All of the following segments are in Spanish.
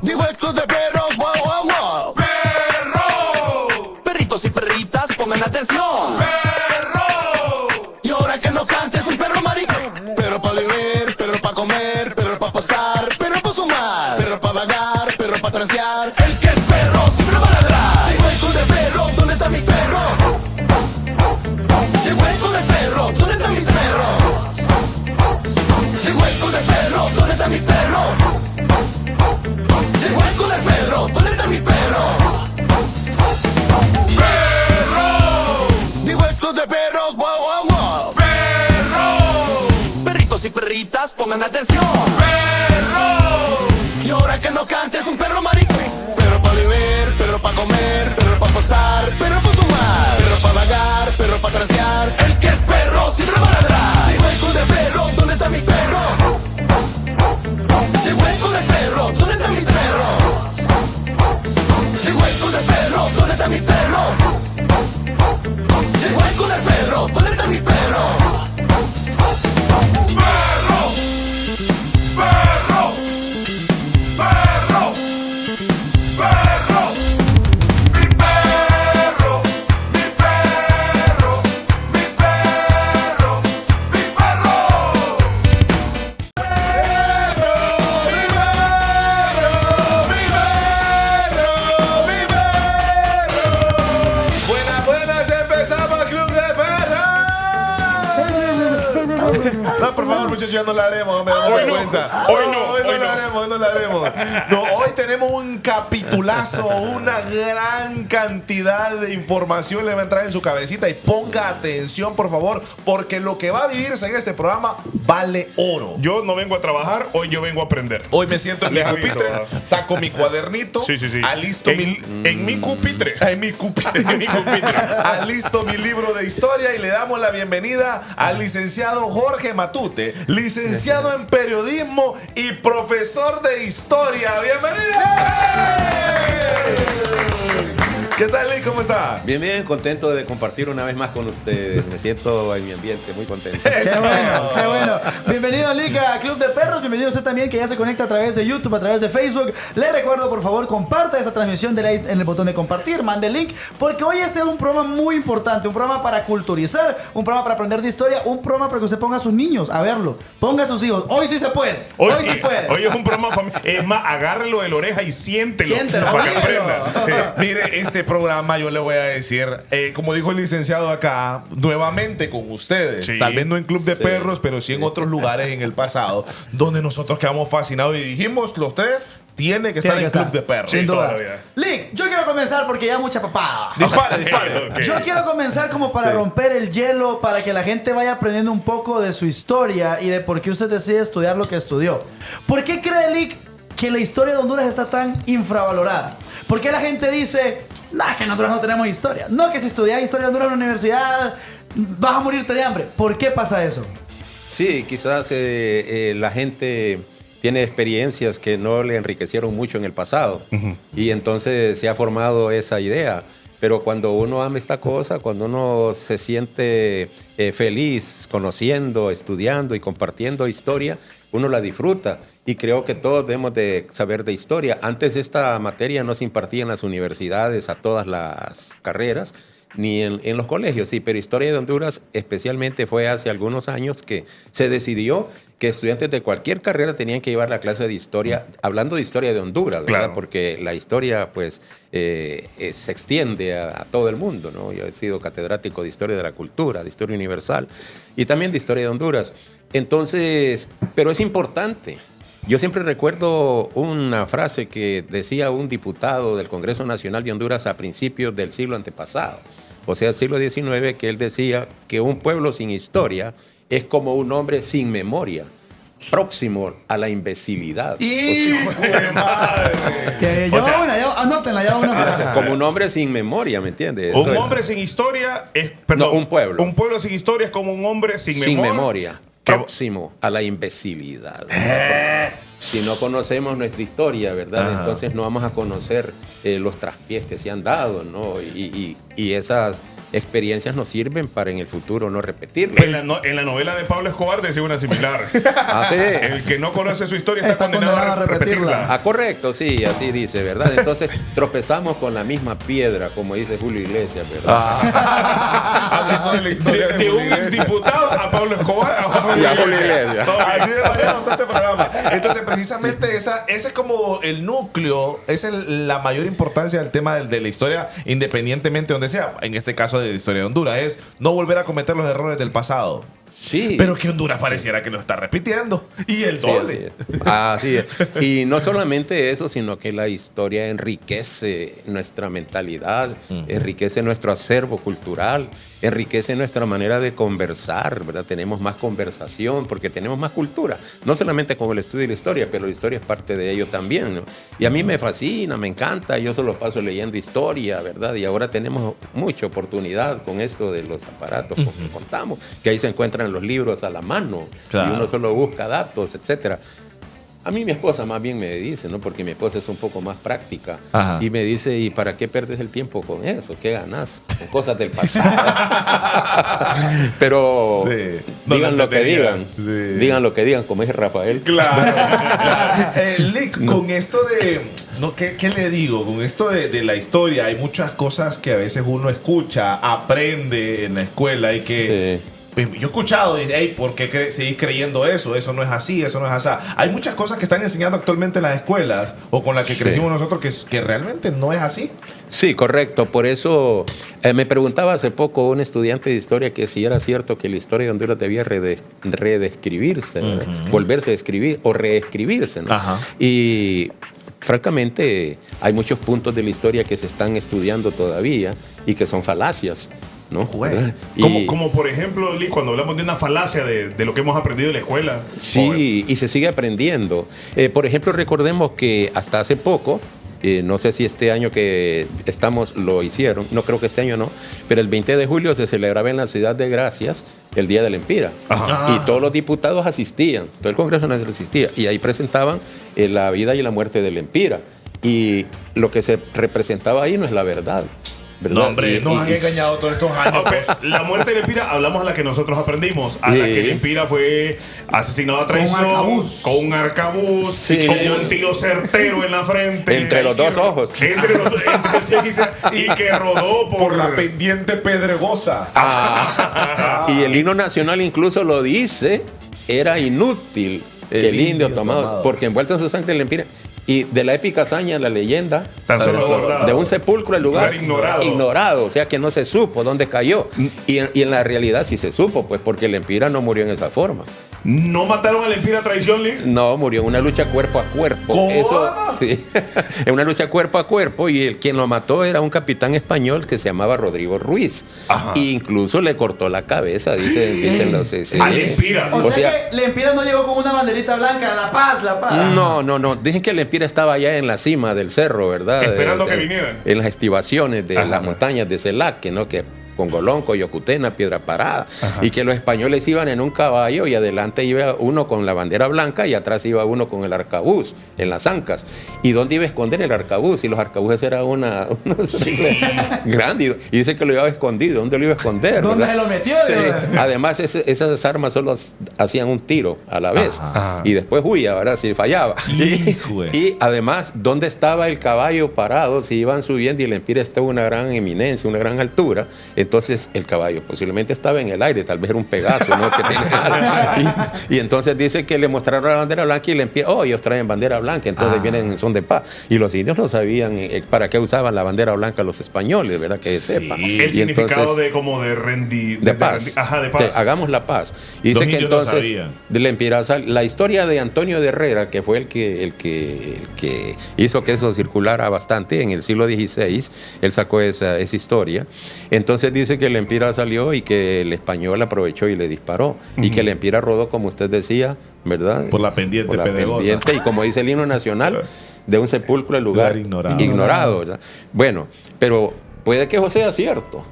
Digo esto de perro, wow, wow, wow. Perro. Perritos y perritas, pongan atención. Perro. Y ahora que no cantes un perro marico. Perro pa' vivir, perro pa' comer, perro pa' pasar, perro pa' sumar, perro pa' vagar, perro pa' transear. El que es perro siempre va a ladrar. Digo el de perro, ¿dónde está mi perro? Llegó el con el perro, ¿dónde está mi perro? Llegó el con el perro, ¿dónde está mi perro? Llegó el con el perro, ¿dónde está mi perro? ¡Perro! Digo esto de perros, wow, wow, wow. ¡Perro! Perritos y perritas, pongan atención. ¡Perro! Y ahora que no cantes un perro marico. Perro pa' vivir, perro pa' comer, perro pa' pasar, perro pa' sumar, perro pa' vagar, perro pa' transear. El que es perro siempre va a ladrar. Digo el con el perro, ¿dónde está mi perro? Llegó el con el perro, ¿dónde está mi perro? Llegó el con el perro, ¿dónde está mi perro? Llegó el con el perro, ¿dónde está mi perro? ¡Perro! ¡Perro! ¡Perro! ¡Perro! ¡Mi perro! ¡Mi perro! ¡Mi perro! ¡Mi Buenas, buenas, empezamos Club de Perros. No, por favor, muchachos, ya no la haremos, me da Hoy no, vergüenza. hoy no, hoy no hoy la no. haremos, hoy no la haremos. No, hoy tenemos un capitulazo, una gran cantidad de información le va a entrar en su cabecita y ponga atención, por favor, porque lo que va a vivirse en este programa vale oro. Yo no vengo a trabajar, hoy yo vengo a aprender. Hoy me siento en mi Les aviso, pupitre, ¿verdad? saco mi cuadernito, Sí. alisto En mi pupitre. en mi pupitre. En mi pupitre. Alisto mi libro de historia y le damos la bienvenida al licenciado Jorge Matute, licenciado en periodismo y profesor de historia. ¡Bienvenido! ¿Qué tal, Lee? ¿Cómo está? Bien, bien, contento de compartir una vez más con ustedes. Me siento en mi ambiente, muy contento. Qué bueno, qué bueno. Bienvenido, Lica, a Club de Perros. Bienvenido usted también que ya se conecta a través de YouTube, a través de Facebook. Le recuerdo, por favor, comparta esta transmisión, dele ahí en el botón de compartir, mande el link, porque hoy este es un programa muy importante, un programa para culturizar, un programa para aprender de historia, un programa para que usted ponga a sus niños a verlo, ponga a sus hijos. Hoy sí se puede. Hoy sí puede. Hoy es un programa familiar. Es más, agárrelo de la oreja y siéntelo. Siéntelo, para que óyelo. aprenda. Sí. Mire, este programa yo le voy a decir, como dijo el licenciado acá, nuevamente con ustedes, Sí. tal vez no en Club de Sí. Perros, pero sí en otros lugares en el pasado, donde nosotros quedamos fascinados y dijimos, los tres, tiene que estar Tiene en que Club estar. de Perros. Sí. Sin duda. todavía. Lick, yo quiero comenzar porque ya mucha papada. Dispare, dispare. Ok. Yo quiero comenzar como para romper el hielo, para que la gente vaya aprendiendo un poco de su historia y de por qué usted decide estudiar lo que estudió. ¿Por qué cree Lick que la historia de Honduras está tan infravalorada? ¿Por qué la gente dice, nah, que nosotros no tenemos historia? No, que si estudias historia de Honduras en la universidad vas a morirte de hambre. ¿Por qué pasa eso? Sí, quizás la gente tiene experiencias que no le enriquecieron mucho en el pasado y entonces se ha formado esa idea. Pero cuando uno ama esta cosa, cuando uno se siente feliz conociendo, estudiando y compartiendo historia, uno la disfruta. Y creo que todos debemos de saber de historia. Antes esta materia no se impartía en las universidades a todas las carreras, ni en los colegios, sí, pero historia de Honduras especialmente fue hace algunos años que se decidió que estudiantes de cualquier carrera tenían que llevar la clase de historia, hablando de historia de Honduras, ¿verdad? Claro. Porque la historia pues se extiende a todo el mundo, ¿no? Yo he sido catedrático de historia de la cultura, de historia universal y también de historia de Honduras. Entonces, pero es importante. Yo siempre recuerdo una frase que decía un diputado del Congreso Nacional de Honduras a principios del siglo antepasado, o sea, el siglo XIX, que él decía que un pueblo sin historia es como un hombre sin memoria, próximo a la imbecilidad. Que O sea, anótenla, ya una frase. Como un hombre sin memoria, ¿me entiendes? Un Eso es. hombre sin historia es. Perdón, No, un pueblo. Un pueblo sin historia es como un hombre sin Sin memoria. memoria, Que- próximo a la imbecilidad. si no conocemos nuestra historia, ¿verdad? Ajá. Entonces no vamos a conocer los traspiés que se han dado, ¿no? Y esas experiencias nos sirven para en el futuro no repetirlas. En la novela de Pablo Escobar decía una similar. Ah, sí. El que no conoce su historia está condenado a repetirla. Ah, correcto, sí, así dice, ¿verdad? Entonces tropezamos con la misma piedra, como dice Julio Iglesias, ¿verdad? Hablando de la historia De un exdiputado a Pablo Escobar Y a Julio Iglesias. Así de variado está este programa. Entonces, precisamente ese es como el núcleo, esa es la mayor importancia del tema de la historia, independientemente de donde sea. En este caso de la historia de Honduras, es no volver a cometer los errores del pasado. Sí. Pero que Honduras pareciera que lo está repitiendo. Y el doble. Así es. Y no solamente eso, sino que la historia enriquece nuestra mentalidad, enriquece nuestro acervo cultural, enriquece nuestra manera de conversar, ¿verdad? Tenemos más conversación porque tenemos más cultura. No solamente con el estudio de la historia, pero la historia es parte de ello también, ¿no? Y a mí me fascina, me encanta. Yo solo paso leyendo historia, ¿verdad? Y ahora tenemos mucha oportunidad con esto de los aparatos, como contamos, que ahí se encuentran los libros a la mano. Claro. Y uno solo busca datos, etcétera. A mí mi esposa más bien me dice, ¿no? Porque mi esposa es un poco más práctica. Ajá. Y me dice, ¿y para qué perdes el tiempo con eso? ¿Qué ganas? Con cosas del pasado. Pero Sí. No, digan no lo que entendería. digan. Sí. Digan lo que digan, como es Rafael. Claro. Lick, con esto de... No, ¿qué le digo? Con esto de la historia, hay muchas cosas que a veces uno escucha, aprende en la escuela y que... Yo he escuchado, hey, ¿por qué seguís creyendo eso? Eso no es así, eso no es así. Hay muchas cosas que están enseñando actualmente en las escuelas o con las que crecimos nosotros que realmente no es así. Sí, correcto. Por eso me preguntaba hace poco un estudiante de historia que si era cierto que la historia de Honduras debía redescribirse, ¿no? Volverse a escribir o reescribirse, ¿no? Ajá. Y francamente hay muchos puntos de la historia que se están estudiando todavía y que son falacias, ¿no? Güey. ¿Verdad? Como por ejemplo, Lee, cuando hablamos de una falacia de lo que hemos aprendido en la escuela. Sí, y se sigue aprendiendo. Por ejemplo, recordemos que hasta hace poco, no sé si este año que estamos lo hicieron, no creo que este año no, pero el 20 de julio se celebraba en la Ciudad de Gracias el Día del Empira. Ajá. Y todos los diputados asistían, todo el Congreso Nacional asistía, y ahí presentaban la vida y la muerte del Empira. Y lo que se representaba ahí no es la verdad, ¿verdad? No, hombre, nos han engañado todos estos años. Ok, la muerte del Empira, hablamos a la que nosotros aprendimos, a la que el Empira fue asesinado a traición, con un arcabuz, Sí. con un tiro certero en la frente. Entre los dos ojos. Entre los dos, y que rodó Por la pendiente pedregosa. Y el himno nacional incluso lo dice, era inútil que el indio tomado, porque envuelto en su sangre el Empira. Y de la épica hazaña, la leyenda, Tan solo acordado. de un sepulcro al lugar Ignorado. o sea que no se supo dónde cayó. Y en la realidad sí se supo, pues porque el Empira no murió en esa forma. ¿No mataron al Empira a traición, Lee? No, murió en una lucha cuerpo a cuerpo. ¿Cómo? Eso, sí, en una lucha cuerpo a cuerpo, y quien lo mató era un capitán español que se llamaba Rodrigo Ruiz. Ajá. E incluso le cortó la cabeza, dicen los... Al Empira. O O sea sea, que el Empira no llegó con una banderita blanca, la paz, la paz. No. Dicen que el Empira estaba allá en la cima del cerro, ¿verdad? Esperando O sea, que vinieran. En las estivaciones de Ajá. las montañas de Celaque, ¿no? Que Congolón, Coyocutena, Piedra Parada. Y que los españoles iban en un caballo y adelante iba uno con la bandera blanca y atrás iba uno con el arcabuz en las ancas. ¿Y dónde iba a esconder el arcabuz? Y los arcabuces era una grande. Y dice que lo llevaba escondido. ¿Dónde lo iba a esconder? ¿Dónde ¿verdad? se lo metió? Sí. Además, esas armas solo hacían un tiro a la vez. Ajá. Y después huía, ¿verdad? Si fallaba. Hijo de- Y además, ¿dónde estaba el caballo parado? Si iban subiendo y el Empira estaba a una gran eminencia, una gran altura, entonces el caballo posiblemente estaba en el aire, tal vez era un Pegaso, ¿no? Que tenía- y entonces dice que le mostraron la bandera blanca y el Empira, ellos traen bandera blanca, entonces vienen en son de paz. Y los indios no sabían para qué usaban la bandera blanca los españoles, ¿verdad? Que sepa. El Y significado entonces- de como de rendir. de paz. Ajá, de Que paz. hagamos la paz. Y Los dice que indios no entonces sabían. de la Empira, la historia de Antonio de Herrera, que fue el que hizo que eso circulara bastante en el siglo XVI, él sacó esa historia. Entonces dice que el Empira salió y que el español aprovechó y le disparó. Y que el Empira rodó, como usted decía, ¿verdad? Por la pendiente Por la pedregosa. pendiente, y como dice el himno nacional, de un sepulcro al lugar Lugar ignorado. ignorado, ¿verdad? Bueno, pero puede que eso sea cierto.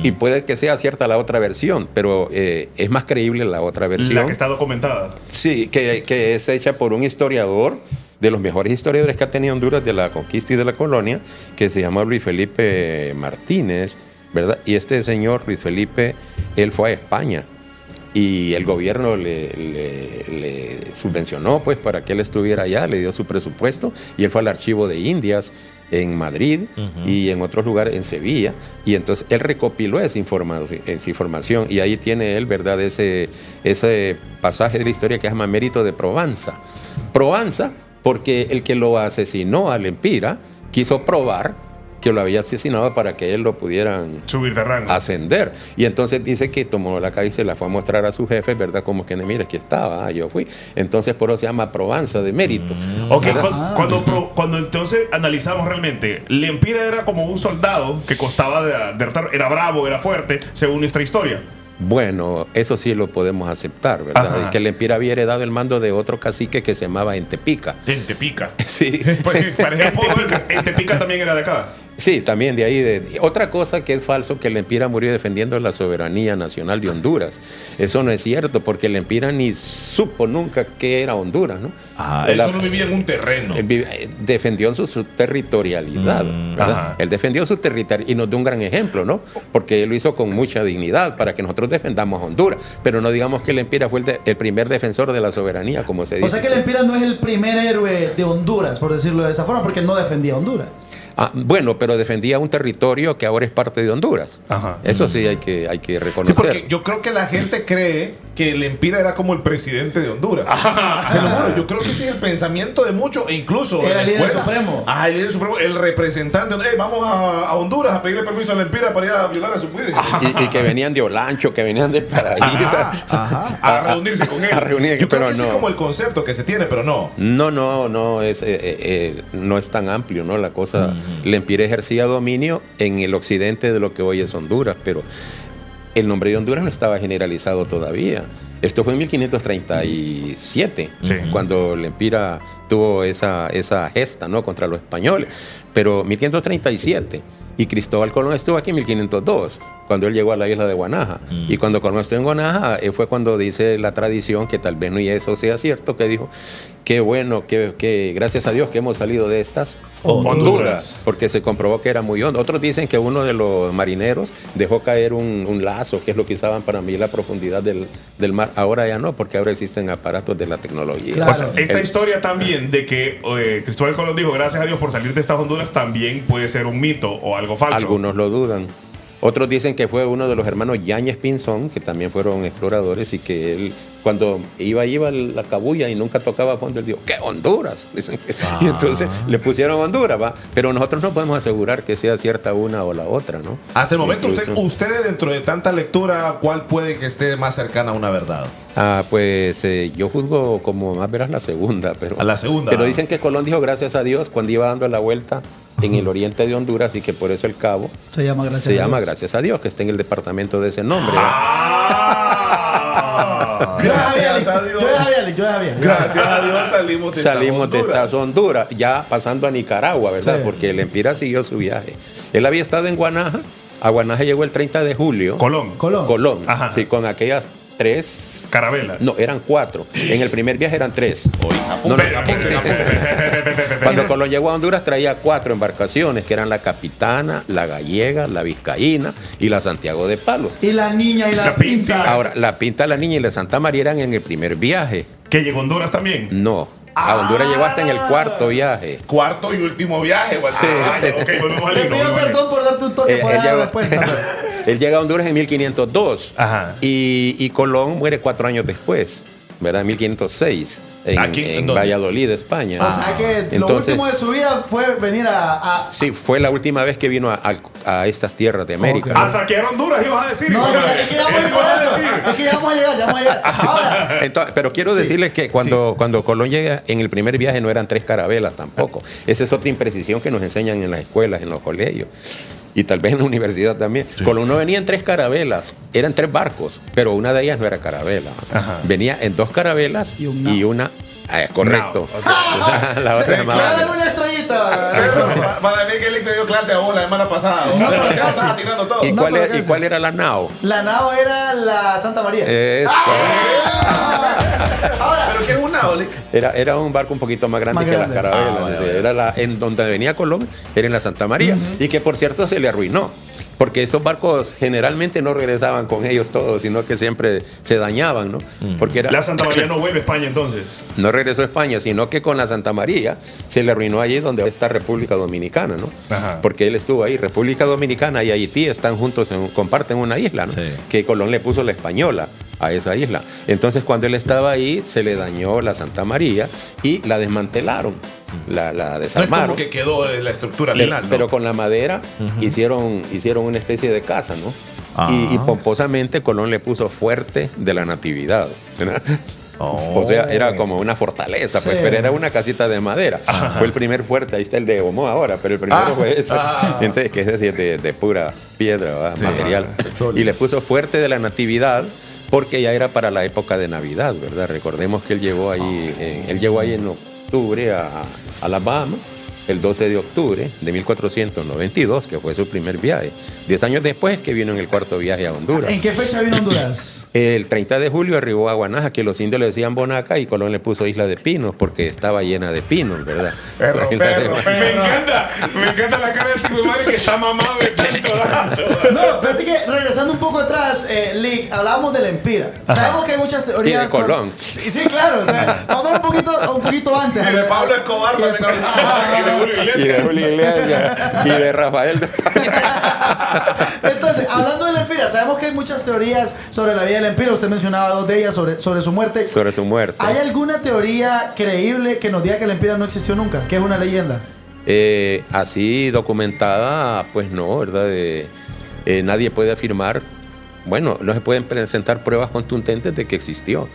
Y puede que sea cierta la otra versión, pero es más creíble la otra versión. La que está documentada. Sí, que es hecha por un historiador, de los mejores historiadores que ha tenido Honduras de la conquista y de la colonia, que se llama Luis Felipe Martínez, ¿verdad? Y este señor, Luis Felipe, él fue a España y el gobierno le subvencionó pues para que él estuviera allá, le dio su presupuesto y él fue al archivo de Indias en Madrid y en otros lugares, en Sevilla, y entonces él recopiló esa información y ahí tiene él, ¿verdad?, ese pasaje de la historia que se llama Mérito de Provenza. Provenza, porque el que lo asesinó al Lempira quiso probar que lo había asesinado para que él lo pudieran subir de rango, ascender. Y entonces dice que tomó la calle y se la fue a mostrar a su jefe, ¿verdad? Como que, mira, aquí estaba, yo fui. Entonces, por eso se llama Provenza de méritos. Ok, cuando entonces analizamos realmente, Lempira era como un soldado que costaba derrotar, era bravo, era fuerte, según nuestra historia. Bueno, eso sí lo podemos aceptar, ¿verdad? Ajá. Que Lempira había heredado el mando de otro cacique que se llamaba Entepica. Entepica. Sí. Parecía apodo ese. Entepica también era de acá. Sí, también de ahí. Otra cosa que es falso, que Lempira murió defendiendo la soberanía nacional de Honduras. Eso no es cierto, porque Lempira ni supo nunca qué era Honduras, ¿no? Él solo vivía en un terreno. Él defendió su territorialidad, ¿verdad? Ajá. Él defendió su territorio y nos dio un gran ejemplo, ¿no? Porque él lo hizo con mucha dignidad para que nosotros defendamos a Honduras. Pero no digamos que Lempira fue el primer defensor de la soberanía, como se dice. O sea que Lempira no es el primer héroe de Honduras, por decirlo de esa forma, porque no defendía a Honduras. Bueno, pero defendía un territorio que ahora es parte de Honduras. Ajá. Eso sí hay que Sí, reconocer. porque yo creo que la gente cree que Lempira era como el presidente de Honduras. Se lo juro, yo creo que ese es el pensamiento de muchos, e incluso Era en la el líder escuela. supremo. El líder supremo, el representante. Vamos a Honduras a pedirle permiso a Lempira para ir a violar a su mujer. Y que venían de Olancho, que venían de Paraíso. A reunirse con él. A reunirse, yo creo pero que ese no. es como el concepto que se tiene, pero no. No es tan amplio, ¿no? La cosa. Lempira ejercía dominio en el occidente de lo que hoy es Honduras, pero el nombre de Honduras no estaba generalizado todavía. Esto fue en 1537, cuando Lempira tuvo esa gesta, ¿no?, contra los españoles. Pero 1537, y Cristóbal Colón estuvo aquí en 1502, cuando él llegó a la isla de Guanaja. Y cuando Colón estuvo en Guanaja, fue cuando dice la tradición, que tal vez no y eso sea cierto, que dijo, qué bueno, que gracias a Dios que hemos salido de estas Honduras, porque se comprobó que era muy hondo. Otros dicen que uno de los marineros dejó caer un lazo, que es lo que usaban para medir la profundidad del mar. Ahora ya no, porque ahora existen aparatos de la tecnología. Claro. O sea, esta historia también de que Cristóbal Colón dijo gracias a Dios por salir de estas Honduras también puede ser un mito o algo falso. Algunos lo dudan. Otros dicen que fue uno de los hermanos Yáñez Pinzón, que también fueron exploradores, y que él, cuando iba la cabulla y nunca tocaba a fondo, él dijo, ¿qué Honduras? Dicen que, y entonces le pusieron Honduras, ¿va? Pero nosotros no podemos asegurar que sea cierta una o la otra, ¿no? Hasta el momento, Incluso- usted dentro de tanta lectura, ¿cuál puede que esté más cercana a una verdad? Pues yo juzgo como más verás la segunda, pero... A la segunda. Pero dicen que Colón dijo gracias a Dios cuando iba dando la vuelta en el oriente de Honduras, y que por eso el cabo Se llama gracias a Dios, que está en el departamento de ese nombre. Gracias a Dios. Yo ya había. Gracias a Dios salimos de Salimos de Honduras. estas Honduras, ya pasando a Nicaragua, ¿verdad? Sí. Porque el Lempira siguió su viaje. Él había estado en Guanaja. A Guanaja llegó el 30 de julio. Colón. Colón. Ajá. Sí, con aquellas 3... Carabela. No, eran 4. En el primer viaje eran 3. No, no. Cuando Colón llegó a Honduras traía 4 embarcaciones, que eran la Capitana, la Gallega, la Vizcaína y la Santiago de Palos. Y la niña y la La Pinta. pinta. Ahora, la Pinta, la Niña y la Santa María eran en el primer viaje. Que llegó a Honduras también. No, a Honduras llegó hasta en el 4.º viaje. Cuarto y último viaje, güey. Sí, sí. Ok, volvemos al Te libro. pido perdón por darte un toque por Él dar la llegó- respuesta. pero- Él llega a Honduras en 1502. Ajá. Y Colón muere 4 años después, ¿verdad? En 1506, ¿Aquí? en ¿Dónde? Valladolid, España. O sea que lo Entonces, último de su vida fue venir a sí, fue la última vez que vino a estas tierras de América. Ok. A saquear Honduras ibas a decir. No, Iván. es que ya voy Eso por ibas a eso. decir. Es que ya vamos a llegar. Ahora, Entonces, pero quiero decirles que cuando Colón llega en el primer viaje no eran 3 carabelas tampoco. Esa es otra imprecisión que nos enseñan en las escuelas, en los colegios. Y tal vez en la universidad también. Colón no venía en 3 carabelas, eran 3 barcos, pero una de ellas no era carabela. Ajá. Venía en 2 carabelas Y un y una. Correcto. No, ok. La otra voy a llamaba. darle una estrellita. ahorita. Para mí que él te dio clase a vos la semana pasada. Ya estaba tirando todo. ¿Y cuál era la nao? La nao era la Santa María. Eso. Ahora, ¿Pero qué es un nao, Lick? Era un barco un poquito más grande Más que grande. las carabelas. Era en donde venía Colón, era en la Santa María. Y que por cierto se le arruinó. Porque estos barcos generalmente no regresaban con ellos todos, sino que siempre se dañaban, ¿no? Porque La Santa María no vuelve a España entonces. no regresó a España, sino que con la Santa María se le arruinó allí donde está República Dominicana, ¿no? Ajá. Porque él estuvo ahí. República Dominicana y Haití están juntos, comparten una isla, ¿no? Sí. Que Colón le puso la Española a esa isla. Entonces, cuando él estaba ahí, se le dañó la Santa María y la desmantelaron, la No es desarmaron. como que quedó la estructura final, ¿no? Pero con la madera hicieron una especie de casa, ¿no? Y pomposamente Colón le puso Fuerte de la Natividad. ¿verdad? O sea, era como una fortaleza, pues, Sí. pero era una casita de madera. Fue el primer fuerte, ahí está el de Omo ahora, pero el primero fue ese. Entonces, que ese sí es de pura piedra, ¿verdad? Material. Y le puso Fuerte de la Natividad porque ya era para la época de Navidad, ¿verdad? Recordemos que él llegó ahí en octubre a las Bahamas, el 12 de octubre de 1492, que fue su primer viaje. 10 años después que vino en el cuarto viaje a Honduras. ¿en qué fecha vino a Honduras? El 30 de julio arribó a Guanaja, que los indios le decían Bonaca, y Colón le puso Isla de Pinos porque estaba llena de pinos, ¿verdad? Perro, La isla de- perro, perro. Me encanta la cara de ese güey madre que está mamado de tanto dato. No, fíjate que regresando un poco atrás, Lick, hablábamos del Empira. Sabemos que hay muchas teorías. Y de Colón. Sí, sí, claro. Vamos a ver un poquito antes. Y de Pablo Escobar también hablaba. Y de Julio Y Iglesias. de Julio Iglesias, y de Rafael. Entonces, hablando del Empira, sabemos que hay muchas teorías sobre la vida del Empira. Usted mencionaba dos de ellas sobre su muerte. Sobre su muerte. ¿Hay alguna teoría creíble que nos diga que el Empira no existió nunca? Que es una leyenda. Así documentada, pues no, ¿verdad? Nadie puede afirmar, bueno, no se pueden presentar pruebas contundentes de que existió,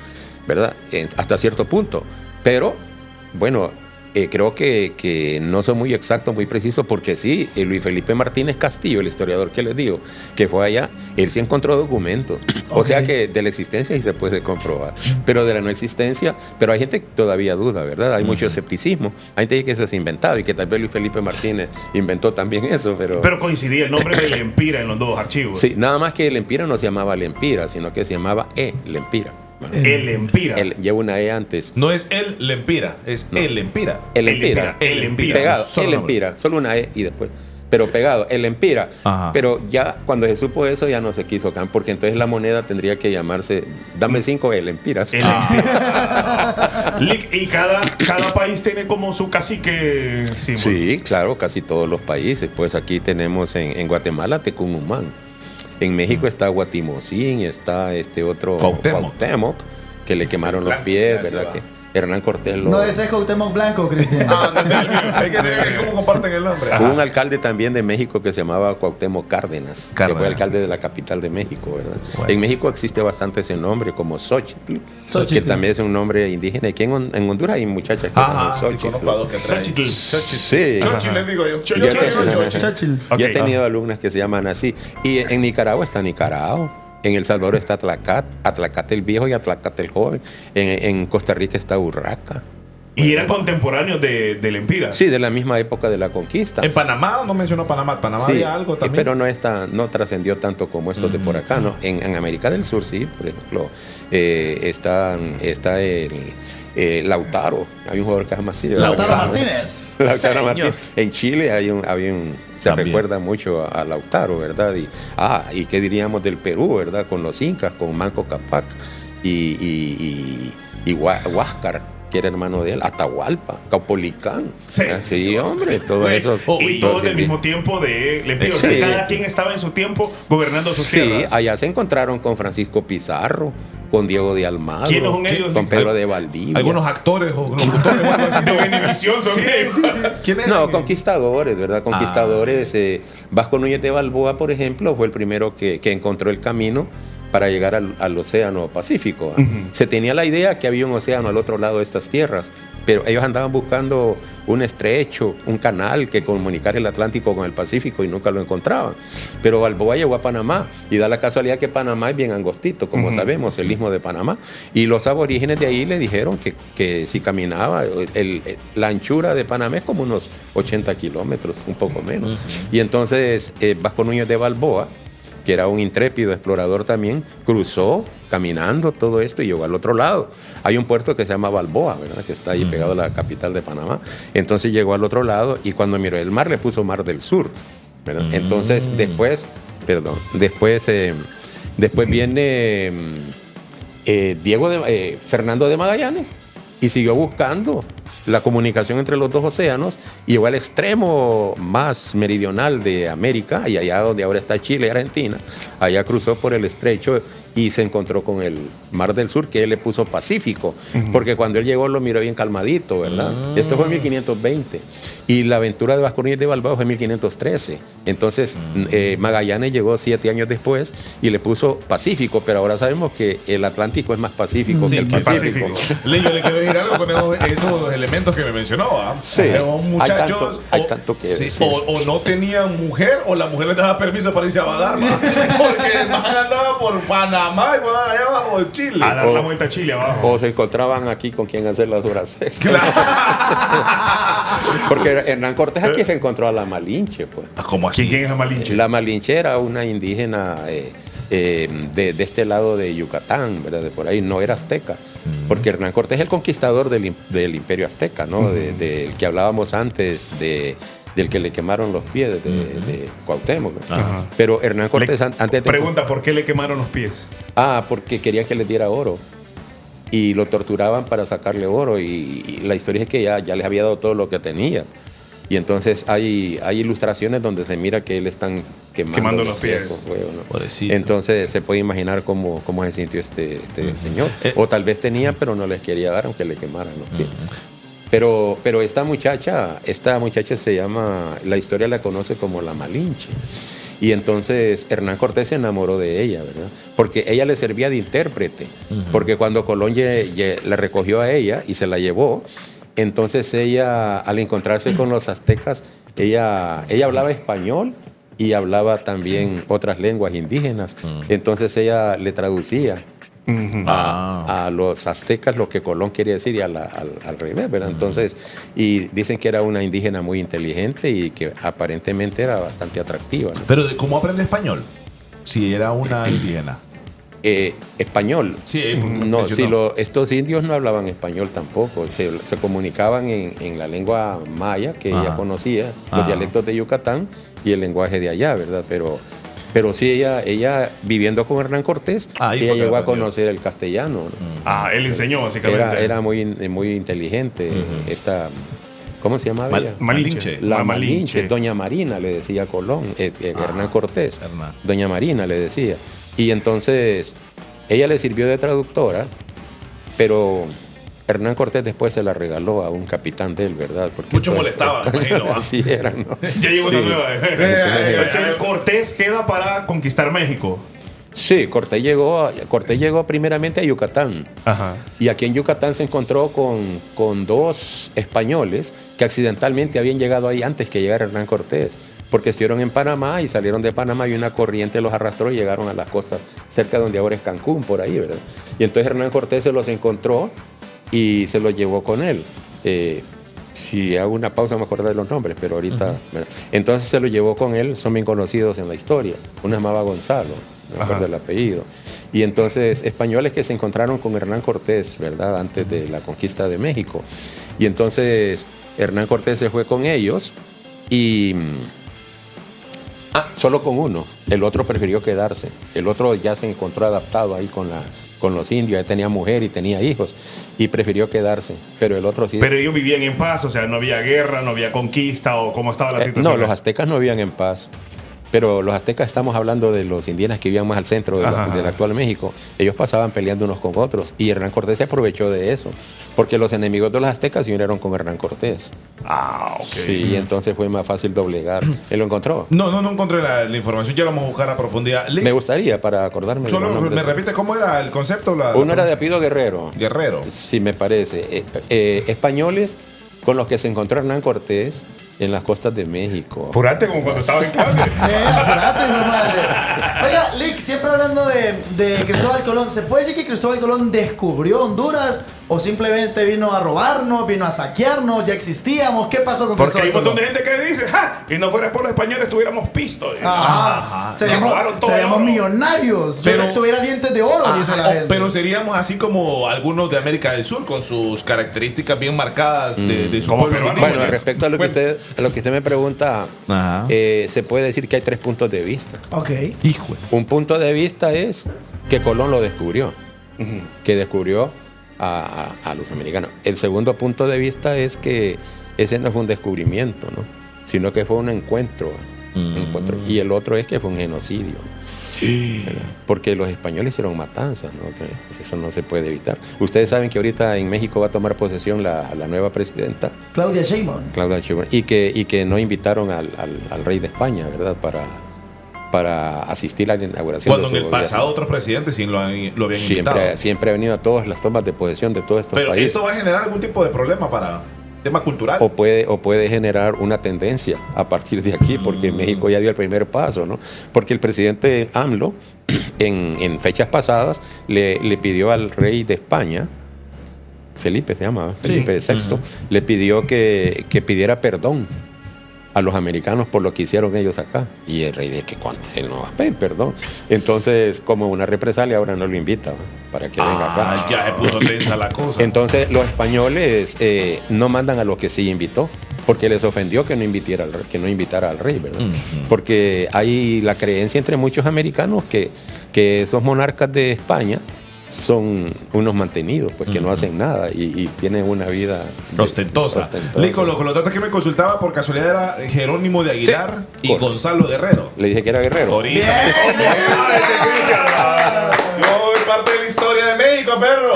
¿verdad? Hasta cierto punto. Pero, bueno, creo que no soy muy exacto, muy preciso, porque sí, Luis Felipe Martínez Castillo, el historiador que les digo, que fue allá, él sí encontró documentos. O sea que de la existencia sí se puede comprobar, pero de la no existencia, pero hay gente que todavía duda, ¿verdad? Hay mucho escepticismo. Hay gente que eso es inventado y que tal vez Luis Felipe Martínez inventó también eso, pero... Pero coincidía el nombre del Empira en los dos archivos. Sí, nada más que el Empira no se llamaba Lempira, sino que se llamaba Lempira. Bueno, El Empira. lleva una E antes. No es el Lempira, es el Lempira. El Empira. El Empira. Pegado, Solo el nombre. Empira, solo una E y después. Pero pegado, el Empira. Ajá. Pero ya cuando se supo eso ya no se quiso cambiar, porque entonces la moneda tendría que llamarse, dame 5 el Empiras. El Empira. Lick, y cada país tiene como su cacique. Sí, claro, casi todos los países. Pues aquí tenemos en Guatemala Tecumumán. En México está Guatimocín, está este otro Cuauhtémoc, que le quemaron los pies, ¿verdad? Que Hernán Cortés lo... No, ese es Cuauhtémoc Blanco, Cristian. Ah, no, es que cómo comparten el nombre. Hubo un alcalde también de México que se llamaba Cuauhtémoc Cárdenas, que fue alcalde de la capital de México, ¿verdad? Bueno. En México existe bastante ese nombre, como Xochitl, Xochitl. que también es un nombre indígena. Aquí en Honduras hay muchachas que llaman Sí, Xochitl. conozco a dos que traen. Xochitl. Sí. Chochi, les digo yo. Churchill. Ok. Yo he tenido alumnas que se llaman así. Y en Nicaragua está Nicarao. En El Salvador está Atlacate el Viejo y Atlacate el Joven. En Costa Rica está Urraca. Y eran contemporáneos del Empira. Sí, de la misma época de la conquista. En Panamá no mencionó Panamá. Panamá Sí, había algo también. pero no trascendió tanto como estos de por acá, ¿no? En América del Sur, sí, por ejemplo, está el Lautaro. Hay un jugador que se llama así. ¿verdad? Lautaro Martínez. Lautaro Señor. Martínez. En Chile se También. recuerda mucho a Lautaro, ¿verdad? Y qué diríamos del Perú, ¿verdad? Con los incas, con Manco Cápac y Huáscar, que era hermano de él, Atahualpa, Caupolicán. Sí. Sí, hombre, todo eso. Y todos del mismo tiempo del Empira. O sea, Sí. cada quien estaba en su tiempo gobernando sus Sí, tierras. allá se encontraron con Francisco Pizarro, con Diego de Almagro, ¿Quiénes son ellos? con Pedro de Valdivia. Algunos actores o locutores o algo así. De Venevisión son ellos. ¿Quién es? No, conquistadores, ¿verdad? Conquistadores. Vasco Núñez de Balboa, por ejemplo, fue el primero que encontró el camino para llegar al Océano Pacífico. Se tenía la idea que había un océano al otro lado de estas tierras, pero ellos andaban buscando un estrecho, un canal que comunicara el Atlántico con el Pacífico y nunca lo encontraban. Pero Balboa llegó a Panamá y da la casualidad que Panamá es bien angostito, como sabemos, el istmo de Panamá. Y los aborígenes de ahí le dijeron que si caminaba, la anchura de Panamá es como unos 80 kilómetros, un poco menos. Y entonces Vasco Núñez de Balboa, que era un intrépido explorador también, cruzó caminando todo esto y llegó al otro lado. Hay un puerto que se llama Balboa, ¿verdad? Que está ahí pegado a la capital de Panamá. Entonces llegó al otro lado y cuando miró el mar le puso Mar del Sur, ¿verdad? Entonces después viene Fernando de Magallanes y siguió buscando la comunicación entre los dos océanos y llegó al extremo más meridional de América y allá donde ahora está Chile y Argentina. Allá cruzó por el estrecho y se encontró con el Mar del Sur, que él le puso Pacífico, porque cuando él llegó lo miró bien calmadito, ¿verdad? Esto fue en 1520 y la aventura de Vasco Núñez de Balboa fue en 1513. Entonces Magallanes llegó 7 años después y le puso Pacífico, pero ahora sabemos que el Atlántico es más pacífico que el Pacífico. Yo le quiero decir algo con esos elementos que me mencionó. Sí, muchachos, hay tanto que decir. O no tenían mujer o la mujer les daba permiso para irse a vagar, ¿no? Porque el man andaba por Panamá y por allá abajo de Chile. A dar la vuelta a Chile abajo. O se encontraban aquí con quien hacer las horas extras. Claro. Porque Hernán Cortés aquí se encontró a la Malinche, pues. ¿Cómo así? ¿Quién es la Malinche? La Malinche era una indígena de este lado de Yucatán, ¿verdad? De por ahí, no era azteca. Porque Hernán Cortés es el conquistador del imperio azteca, ¿no? Del que hablábamos antes, del que le quemaron los pies de Cuauhtémoc. Pero Hernán Cortés antes de... Pregunta, ¿por qué le quemaron los pies? Porque querían que les diera oro. Y lo torturaban para sacarle oro. Y la historia es que ya les había dado todo lo que tenía. Y entonces hay ilustraciones donde se mira que él están quemando los pies. Fuego, ¿no? Entonces se puede imaginar cómo se sintió este señor. O tal vez tenía, pero no les quería dar, aunque le quemaran los pies. Pero esta muchacha se llama, la historia la conoce como la Malinche. Y entonces Hernán Cortés se enamoró de ella, ¿verdad? Porque ella le servía de intérprete. Porque cuando Colón la recogió a ella y se la llevó, entonces ella, al encontrarse con los aztecas, ella hablaba español y hablaba también otras lenguas indígenas. Entonces ella le traducía a los aztecas lo que Colón quería decir y al revés, ¿verdad? Entonces, y dicen que era una indígena muy inteligente y que aparentemente era bastante atractiva, ¿no? Pero ¿cómo aprende español? Si era una indígena. Español. Sí, no, estos indios no hablaban español tampoco. Se comunicaban en la lengua maya que ella conocía, los dialectos de Yucatán y el lenguaje de allá, ¿verdad? Pero sí, ella viviendo con Hernán Cortés, ella llegó a conocer el castellano, ¿no? Él enseñó básicamente. Era muy inteligente. ¿Cómo se llamaba ella? Malinche. La Malinche. Doña Marina le decía a Colón, Hernán Cortés. Doña Marina le decía. Y entonces ella le sirvió de traductora, pero Hernán Cortés después se la regaló a un capitán de él, ¿verdad? Porque mucho molestaba, imagino. Así era, ¿no? Ya llegó una nueva. Cortés queda para conquistar México. Sí, Cortés llegó primeramente a Yucatán. Y aquí en Yucatán se encontró con 2 españoles que accidentalmente habían llegado ahí antes que llegara Hernán Cortés. Porque estuvieron en Panamá y salieron de Panamá y una corriente los arrastró y llegaron a las costas cerca donde ahora es Cancún, por ahí, ¿verdad? Y entonces Hernán Cortés se los encontró y se los llevó con él. Si hago una pausa me acuerdo de los nombres, pero ahorita... Entonces se los llevó con él, son bien conocidos en la historia. Uno se llamaba Gonzalo, me acuerdo del apellido. Y entonces españoles que se encontraron con Hernán Cortés, ¿verdad? Antes de la conquista de México. Y entonces Hernán Cortés se fue con ellos y... solo con uno. El otro prefirió quedarse. El otro ya se encontró adaptado ahí con los indios. Ya tenía mujer y tenía hijos. Y prefirió quedarse. Pero el otro sí. Pero ellos vivían en paz. O sea, no había guerra, no había conquista. ¿O cómo estaba la situación? No, los aztecas no vivían en paz. Pero los aztecas, estamos hablando de los indígenas que vivían más al centro del actual México. Ellos pasaban peleando unos con otros y Hernán Cortés se aprovechó de eso, porque los enemigos de los aztecas se unieron con Hernán Cortés. Ah, ok. Sí, y entonces fue más fácil doblegar. ¿Él lo encontró? No encontré la información, ya lo vamos a buscar a profundidad. Me gustaría, para acordarme de Solo los nombres. me repite cómo era el concepto. Uno era de apellido Guerrero. Guerrero. Sí, me parece. Españoles con los que se encontró Hernán Cortés en las costas de México. Apurate como cuando estaba en clase. Espérate, hijo de madre. Oiga, Lick, siempre hablando de Cristóbal Colón, ¿se puede decir que Cristóbal Colón descubrió Honduras o simplemente vino a robarnos, vino a saquearnos, ya existíamos? ¿Qué pasó con Porque hay Cristóbal un montón Colón? de gente que dice, ¡ja! Y no fuera por los españoles estuviéramos pistos. Ajá. Nos robaron todo el Seríamos oro. millonarios. Pero- Yo tuviera dientes de oro, dice la gente. Pero seríamos así como algunos de América del Sur, con sus características bien marcadas de su Como pueblo peruanos. indígena. Bueno, respecto a lo que usted me pregunta, Ajá. se puede decir que hay 3 puntos de vista. Ok. Hijo. Un punto de vista es que Colón lo descubrió, que descubrió a los americanos. El segundo punto de vista es que ese no fue un descubrimiento, ¿no? Sino que fue un encuentro. Y el otro es que fue un genocidio. ¿Verdad? Porque los españoles hicieron matanzas, ¿no? Eso no se puede evitar. Ustedes saben que ahorita en México va a tomar posesión la nueva presidenta, Claudia Sheinbaum. Claudia Sheinbaum, y que no invitaron al rey de España, ¿verdad? Para asistir a la inauguración Cuando de en su el gobierno. pasado otros presidentes sí lo habían invitado. Siempre ha venido a todas las tomas de posesión de todos estos Pero países. esto va a generar algún tipo de problema para tema cultural. O puede generar una tendencia a partir de aquí, porque México ya dio el primer paso, ¿no? Porque el presidente AMLO, en fechas pasadas, le pidió al rey de España, Felipe se llama, Felipe VI, le pidió que pidiera perdón a los americanos por lo que hicieron ellos acá. Y el rey dice que cuando él no va a pedir perdón. Entonces, como una represalia, ahora no lo invita, ¿no? Para que venga acá. Ya se puso tensa la cosa. Entonces los españoles no mandan a los que sí invitó, porque les ofendió que no invitara al rey, ¿verdad? Porque hay la creencia entre muchos americanos que esos monarcas de España son unos mantenidos, pues que no hacen nada y tienen una vida Ostentosa. Lico, con los datos que me consultaba, por casualidad era Jerónimo de Aguilar y correcto. Gonzalo Guerrero. Le dije que era guerrero. Ahorita. Yo soy parte de la historia de México, perro.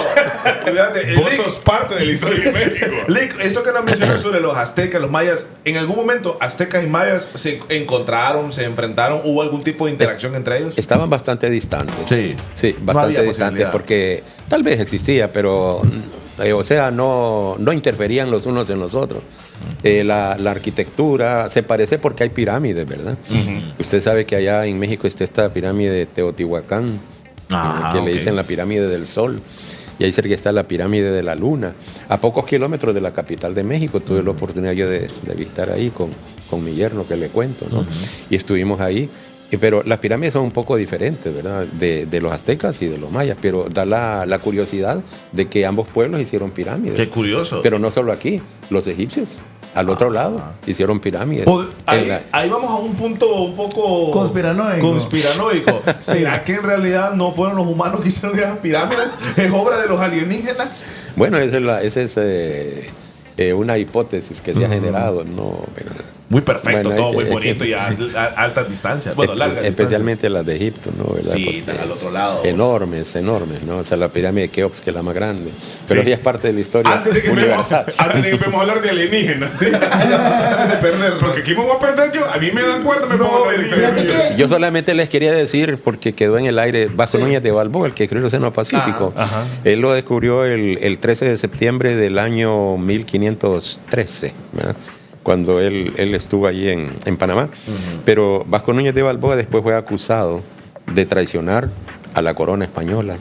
Fíjate, Vos sos parte de la historia de México. Lick, esto que nos mencionas sobre los aztecas, los mayas, ¿en algún momento aztecas y mayas se encontraron, se enfrentaron? ¿Hubo algún tipo de interacción entre ellos? Estaban bastante distantes. Sí. Sí, No bastante había distantes, posibilidad. porque tal vez existía, pero o sea, no interferían los unos en los otros. La arquitectura se parece porque hay pirámides, ¿verdad? Usted sabe que allá en México está esta pirámide de Teotihuacán, que le dicen la pirámide del Sol. Y ahí cerca está la pirámide de la Luna. A pocos kilómetros de la capital de México tuve la oportunidad yo de visitar ahí con mi yerno, que le cuento, ¿no? Y estuvimos ahí. Pero las pirámides son un poco diferentes, ¿verdad? De los aztecas y de los mayas, pero da la curiosidad de que ambos pueblos hicieron pirámides. Qué curioso. Pero no solo aquí, los egipcios, al otro lado, hicieron pirámides. Ahí vamos a un punto un poco Conspiranoico. ¿Será que en realidad no fueron los humanos que hicieron esas pirámides? ¿Es obra de los alienígenas? Bueno, esa es una hipótesis que se ha generado, ¿no? Muy perfecto, Bueno, todo muy es bonito que- y a altas distancias. Bueno, largas Especialmente las de Egipto, ¿no? ¿Verdad? Sí, Porque al es otro lado. Enormes, ¿no? O sea, la pirámide de Keops, que es la más grande. Pero Sí. ella es parte de la historia Antes de que universal. empecemos a hablar de alienígenas. de perder. Porque aquí me voy a perder yo. A mí me dan cuerda, me No, pongo a hablar de fíjate alienígenas. que- Yo solamente les quería decir, porque quedó en el aire, Vasco Núñez de Balboa, el que creó el Océano Pacífico. Ajá. Él lo descubrió el 13 de septiembre del año 1513, ¿verdad? Cuando él estuvo allí en Panamá. Pero Vasco Núñez de Balboa después fue acusado de traicionar a la corona española.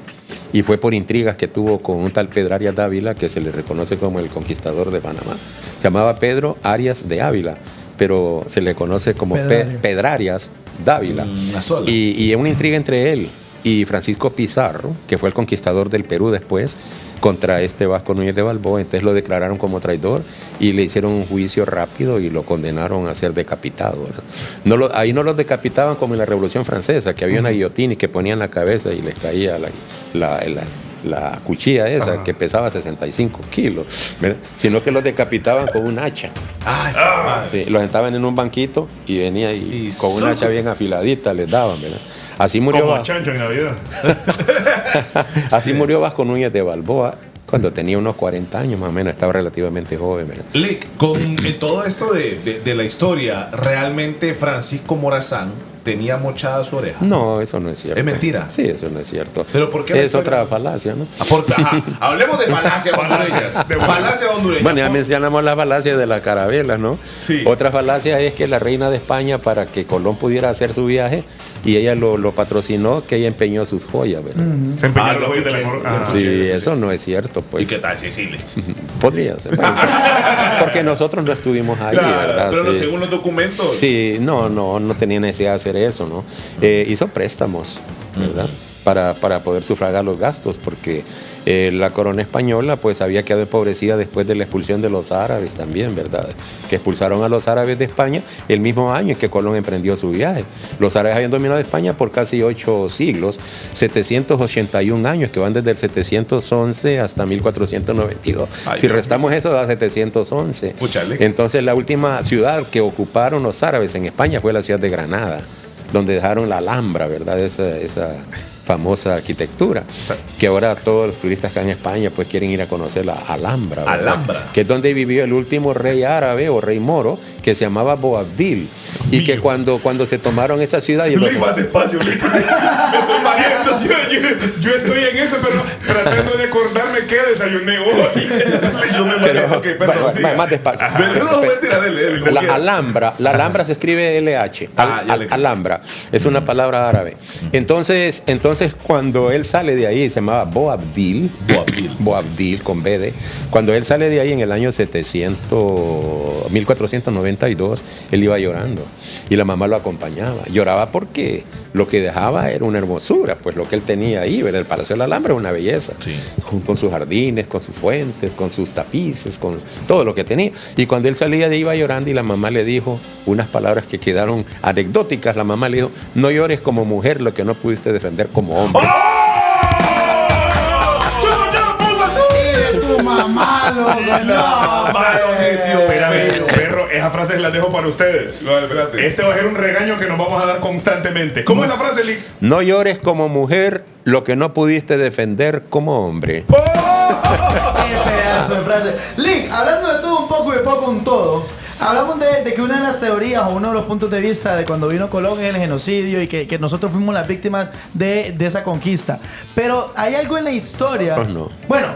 Y fue por intrigas que tuvo con un tal Pedro Arias Dávila, que se le reconoce como el conquistador de Panamá. Se llamaba Pedro Arias de Ávila, pero se le conoce como Pedrarias Dávila. Una sola. Y una intriga entre él y Francisco Pizarro, que fue el conquistador del Perú después, contra este Vasco Núñez de Balboa. Entonces lo declararon como traidor y le hicieron un juicio rápido y lo condenaron a ser decapitado, ¿verdad? Ahí no los decapitaban como en la Revolución Francesa, que había una guillotina y que ponían la cabeza y les caía la cuchilla esa que pesaba 65 kilos, ¿verdad? Sino que los decapitaban con un hacha. Sí, los sentaban en un banquito y venía y con un hacha bien afiladita les daban, ¿verdad? Así murió Como chancho en Navidad. Así murió Vasco Núñez de Balboa cuando tenía unos 40 años más o menos, estaba relativamente joven, ¿verdad? Lick, con todo esto de la historia, ¿realmente Francisco Morazán tenía mochada su oreja? No, eso no es cierto. ¿Es mentira? Sí, eso no es cierto. ¿Pero por qué la es historia? otra falacia, ¿no? Hablemos de falacias hondureñas. Falacias hondureñas. Bueno, ya mencionamos las falacias de las carabelas, ¿no? Sí. Otra falacia es que la reina de España, para que Colón pudiera hacer su viaje, y ella lo patrocinó, que ella empeñó sus joyas, ¿verdad? Se empeñaron los joyas de la corona. Sí, eso no es cierto, pues. ¿Y qué tal Cecilia? Podría ser. Porque nosotros no estuvimos ahí, ¿verdad? Pero Sí. según los documentos. Sí, no tenía necesidad de hacer eso, ¿no? Hizo préstamos, ¿verdad? Para poder sufragar los gastos, porque la corona española pues había quedado empobrecida después de la expulsión de los árabes también, ¿verdad? Que expulsaron a los árabes de España el mismo año en que Colón emprendió su viaje. Los árabes habían dominado España por casi 8 siglos, 781 años, que van desde el 711 hasta 1492. Si restamos eso, da 711. Puchale. Entonces la última ciudad que ocuparon los árabes en España fue la ciudad de Granada, donde dejaron la Alhambra, ¿verdad? Esa famosa arquitectura, que ahora todos los turistas que van a España pues quieren ir a conocer la Alhambra, ¿verdad? Alhambra. Que es donde vivió el último rey árabe o rey moro, que se llamaba Boabdil, y que cuando se tomaron esa ciudad y Lick, más despacio, Lick. Me estoy mareando. Yo estoy en eso, pero tratando de acordarme qué desayuné hoy. Yo me mareo. Ok, perdón, siga. más despacio. No, mentira, dele, como quiera. La Alhambra se escribe LH. Ya le- Alhambra. Es una palabra árabe. Entonces, cuando él sale de ahí, se llamaba Boabdil. Boabdil, con BD. Cuando él sale de ahí en el año 1492, él iba llorando. Y la mamá lo acompañaba. Lloraba porque lo que dejaba era una hermosura, pues lo que él tenía ahí, ¿verdad? El Palacio de la Alhambra es una belleza. Sí. Con sus jardines, con sus fuentes, con sus tapices, con todo lo que tenía. Y cuando él salía de ahí iba llorando y la mamá le dijo unas palabras que quedaron anecdóticas. La mamá le dijo: no llores como mujer lo que no pudiste defender como hombre. Y de tu mamá, loco, no. Malo, genio. Espérame, perro, esas frases las dejo para ustedes. No, espérate. Ese va a ser un regaño que nos vamos a dar constantemente. ¿Cómo es la frase, Lick? No llores como mujer lo que no pudiste defender como hombre. Qué pedazo de frase. Lick, hablando de todo un poco y de poco un todo, hablamos de que una de las teorías o uno de los puntos de vista de cuando vino Colón es el genocidio y que nosotros fuimos las víctimas de esa conquista. Pero hay algo en la historia. Pues no. Bueno,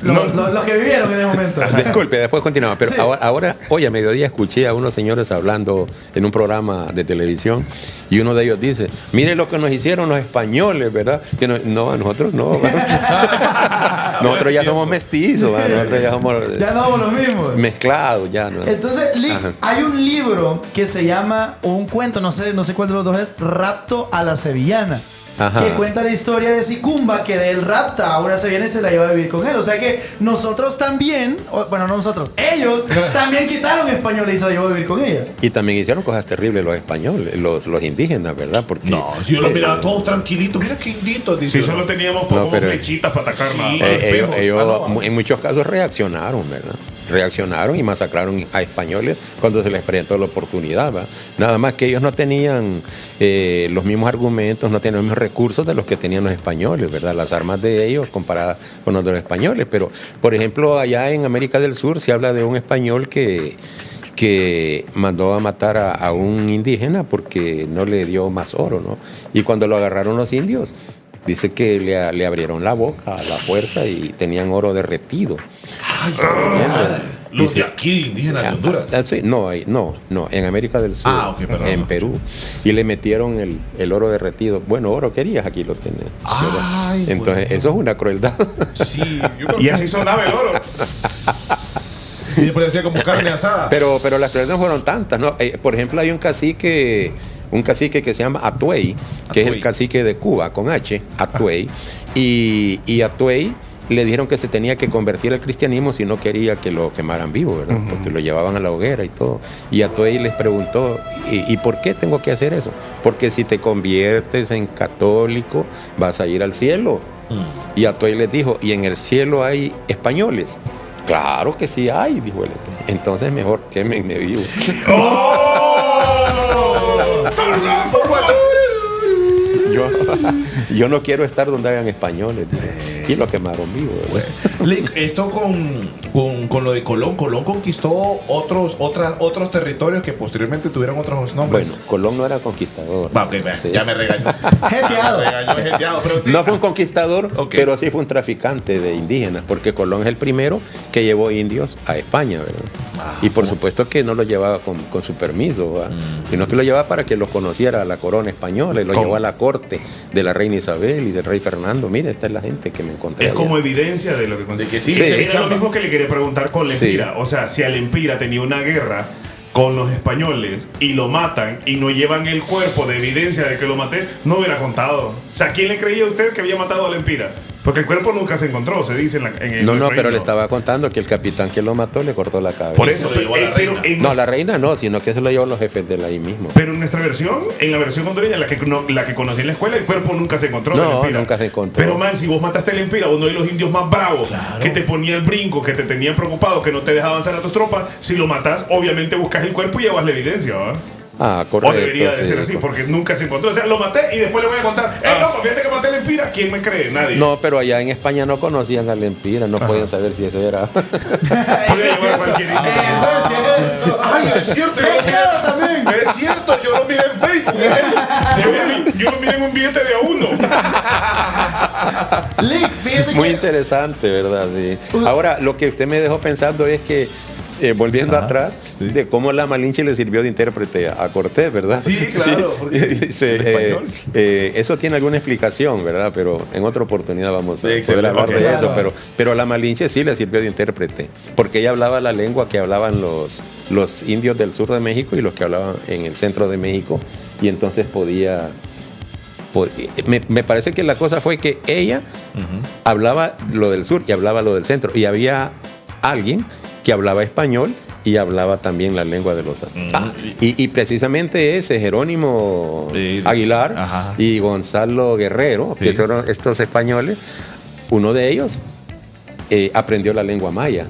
los que vivieron en el momento. Disculpe, después continuamos. Pero Sí. ahora, hoy a mediodía escuché a unos señores hablando en un programa de televisión y uno de ellos dice: mire lo que nos hicieron los españoles, ¿verdad? Que no, a nosotros no. ¿verdad? Nosotros ya somos mestizos, ¿verdad? Nosotros ya somos Ya no somos los mismos. mezclados, ya no. Entonces, Lick, Ajá. hay un libro que se llama, o un cuento, no sé cuál de los dos es, Rapto a la Sevillana. Ajá. Que cuenta la historia de Sicumba, que de él rapta a una sevillana y se la lleva a vivir con él. O sea que nosotros también, bueno, no nosotros, ellos también quitaron españoles y se la llevó a vivir con ella. Y también hicieron cosas terribles los españoles, los indígenas, ¿verdad? Porque No, si yo lo miraba todos tranquilitos, mira qué inditos, dice. Si solo teníamos No, como pero- flechitas para atacar Sí. nada. espejos. ellos no. en muchos casos reaccionaron, ¿verdad? Reaccionaron y masacraron a españoles cuando se les presentó la oportunidad, ¿verdad? Nada más que ellos no tenían los mismos argumentos, no tenían los mismos recursos de los que tenían los españoles, ¿verdad? Las armas de ellos comparadas con los de los españoles. Pero, por ejemplo, allá en América del Sur se habla de un español que mandó a matar a un indígena porque no le dio más oro, ¿no? Y cuando lo agarraron los indios, dice que le abrieron la boca a la fuerza y tenían oro derretido. Los de Dice- aquí, indígenas de Honduras. Sí, no, en América del Sur, Ah, ok, perdón. en Perú. Y le metieron el oro derretido. Bueno, oro querías, aquí lo tenés. Ay, Entonces, eso es una crueldad. Sí, yo creo Y así sonaba el oro. sí, parecía como carne asada. Pero las crueldades fueron tantas, ¿no? Por ejemplo, hay un cacique que se llama Atuey, que es el Atuey. cacique de Cuba, con H, Atuey. Y Atuey le dijeron que se tenía que convertir al cristianismo si no quería que lo quemaran vivo, ¿verdad? Porque lo llevaban a la hoguera y todo. Y Atuey les preguntó: ¿y por qué tengo que hacer eso? Porque si te conviertes en católico vas a ir al cielo. Y Atoy les dijo, ¿y en el cielo hay españoles? Claro que sí hay, dijo él. Entonces mejor quémenme vivo. Yo no quiero estar donde hayan españoles. Y lo quemaron vivo. Lick, esto con lo de Colón. Colón conquistó otros territorios que posteriormente tuvieron otros nombres. Bueno, Colón no era conquistador. Va, ok, Sí. ya me regañó. Jeteado. Pero No fue un conquistador, Ok. pero sí fue un traficante de indígenas, porque Colón es el primero que llevó indios a España, ¿verdad? Y por supuesto que no lo llevaba con su permiso, ¿verdad? Sino que lo llevaba para que lo conociera la corona española y lo ¿Cómo? llevó a la corte de la reina Isabel y del rey Fernando. Mire, esta es la gente que me encontré Es allá. como evidencia de lo que De que sí, Sí. Era lo mismo que le quería preguntar con Lempira. O sea, si a Lempira tenía una guerra con los españoles y lo matan y no llevan el cuerpo de evidencia de que lo maté, no hubiera contado. O sea, ¿quién le creía a usted que había matado a Lempira? Porque el cuerpo nunca se encontró, se dice en el No, reino. pero le estaba contando que el capitán que lo mató le cortó la cabeza. Por eso, Se lo llevó a la reina. No, la reina no, sino que se lo llevó los jefes de ahí mismo. Pero en nuestra versión, en la versión hondureña, la que conocí en la escuela, el cuerpo nunca se encontró. de No, Lempira. nunca se encontró. Pero man, si vos mataste a Lempira, uno de los indios más bravos, que te ponía el brinco, que te tenían preocupado, que no te dejaba avanzar a tus tropas, si lo matas, obviamente buscas el cuerpo y llevas la evidencia, ¿verdad? Ah, O correcto. debería de sí. ser así, porque nunca se encontró. O sea, lo maté y después le voy a contar. Loco, fíjate que maté a Lempira. ¿Quién me cree? Nadie. No, pero allá en España no conocían a Lempira, no podían saber si eso era. Podía llevar cualquier indio. Eso es cierto. ¡Ay, es cierto! Yo lo Jeteado también. miré, es cierto, yo lo miré en Facebook. Yo lo miré en un billete de a uno. Lick, fíjese Muy que... interesante, ¿verdad? Sí. Ahora, lo que usted me dejó pensando es que, volviendo atrás, de cómo la Malinche le sirvió de intérprete a Cortés, ¿verdad? Sí, claro, porque- Sí, ¿en español? eso tiene alguna explicación, ¿verdad? Pero en otra oportunidad vamos a Sí, poder excelente. hablar de Claro. eso. Pero a la Malinche sí le sirvió de intérprete, porque ella hablaba la lengua que hablaban los indios del sur de México y los que hablaban en el centro de México, y entonces podía... Me parece que la cosa fue que ella hablaba lo del sur y hablaba lo del centro, y había alguien que hablaba español y hablaba también la lengua de los aztecas. Y precisamente ese Jerónimo Sí. Aguilar Ajá. y Gonzalo Guerrero, Sí. que son estos españoles, uno de ellos aprendió la lengua maya,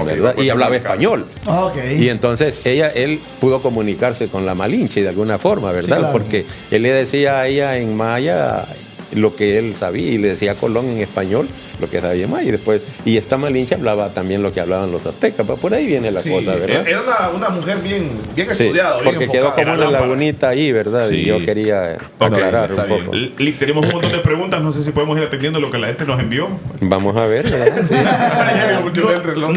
¿verdad? pues, Y hablaba comunica. español. Ok. Y entonces él pudo comunicarse con la Malinche de alguna forma, ¿verdad? Sí, claro. Porque él le decía a ella en maya lo que él sabía, y le decía a Colón en español lo que sabía maya. Y esta Malinche hablaba también lo que hablaban los aztecas. Por ahí viene la Sí, cosa, ¿verdad? era una mujer bien Sí, estudiada. bien porque quedó enfocada. como Era una lámpara. lagunita ahí, ¿verdad? Sí. Y yo quería Ok, aclarar está un bien. poco. Lick, tenemos un montón de preguntas. No sé si podemos ir atendiendo lo que la gente nos envió. Vamos a ver, ¿verdad? Sí.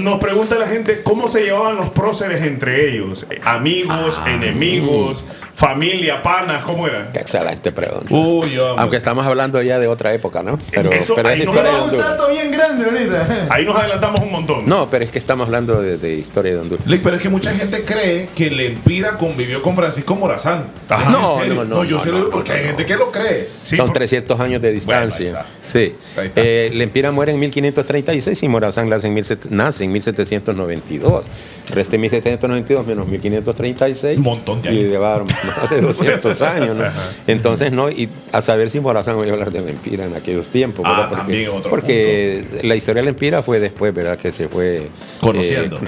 Nos pregunta la gente cómo se llevaban los próceres entre ellos. Amigos, enemigos, familia, panas, ¿cómo era? Qué excelente pregunta. Uy, hombre. Aunque estamos hablando ya de otra época, ¿no? Pero Eso, es ahí no historia de Pero un Honduras. salto bien grande ahorita. Ahí nos adelantamos un montón. No, pero es que estamos hablando de historia de Honduras. Lick, pero es que mucha gente cree que Lempira convivió con Francisco Morazán. Ajá. ¿En No, serio? no, yo sé no, no, porque hay no. gente que lo cree. Sí, Son por- 300 años de distancia. Bueno, ahí Sí. Ahí está. Lempira muere en 1536 y Morazán nace en 1792. Reste 1792 menos 1536. Un montón de Y años. llevaron más de 200 años, ¿no? Entonces, no, y a saber si Morazán voy a hablar de Lempira en aquellos tiempos, Ah, ¿verdad? también otro porque la historia de Lempira fue después, ¿verdad? Que se fue Conociendo.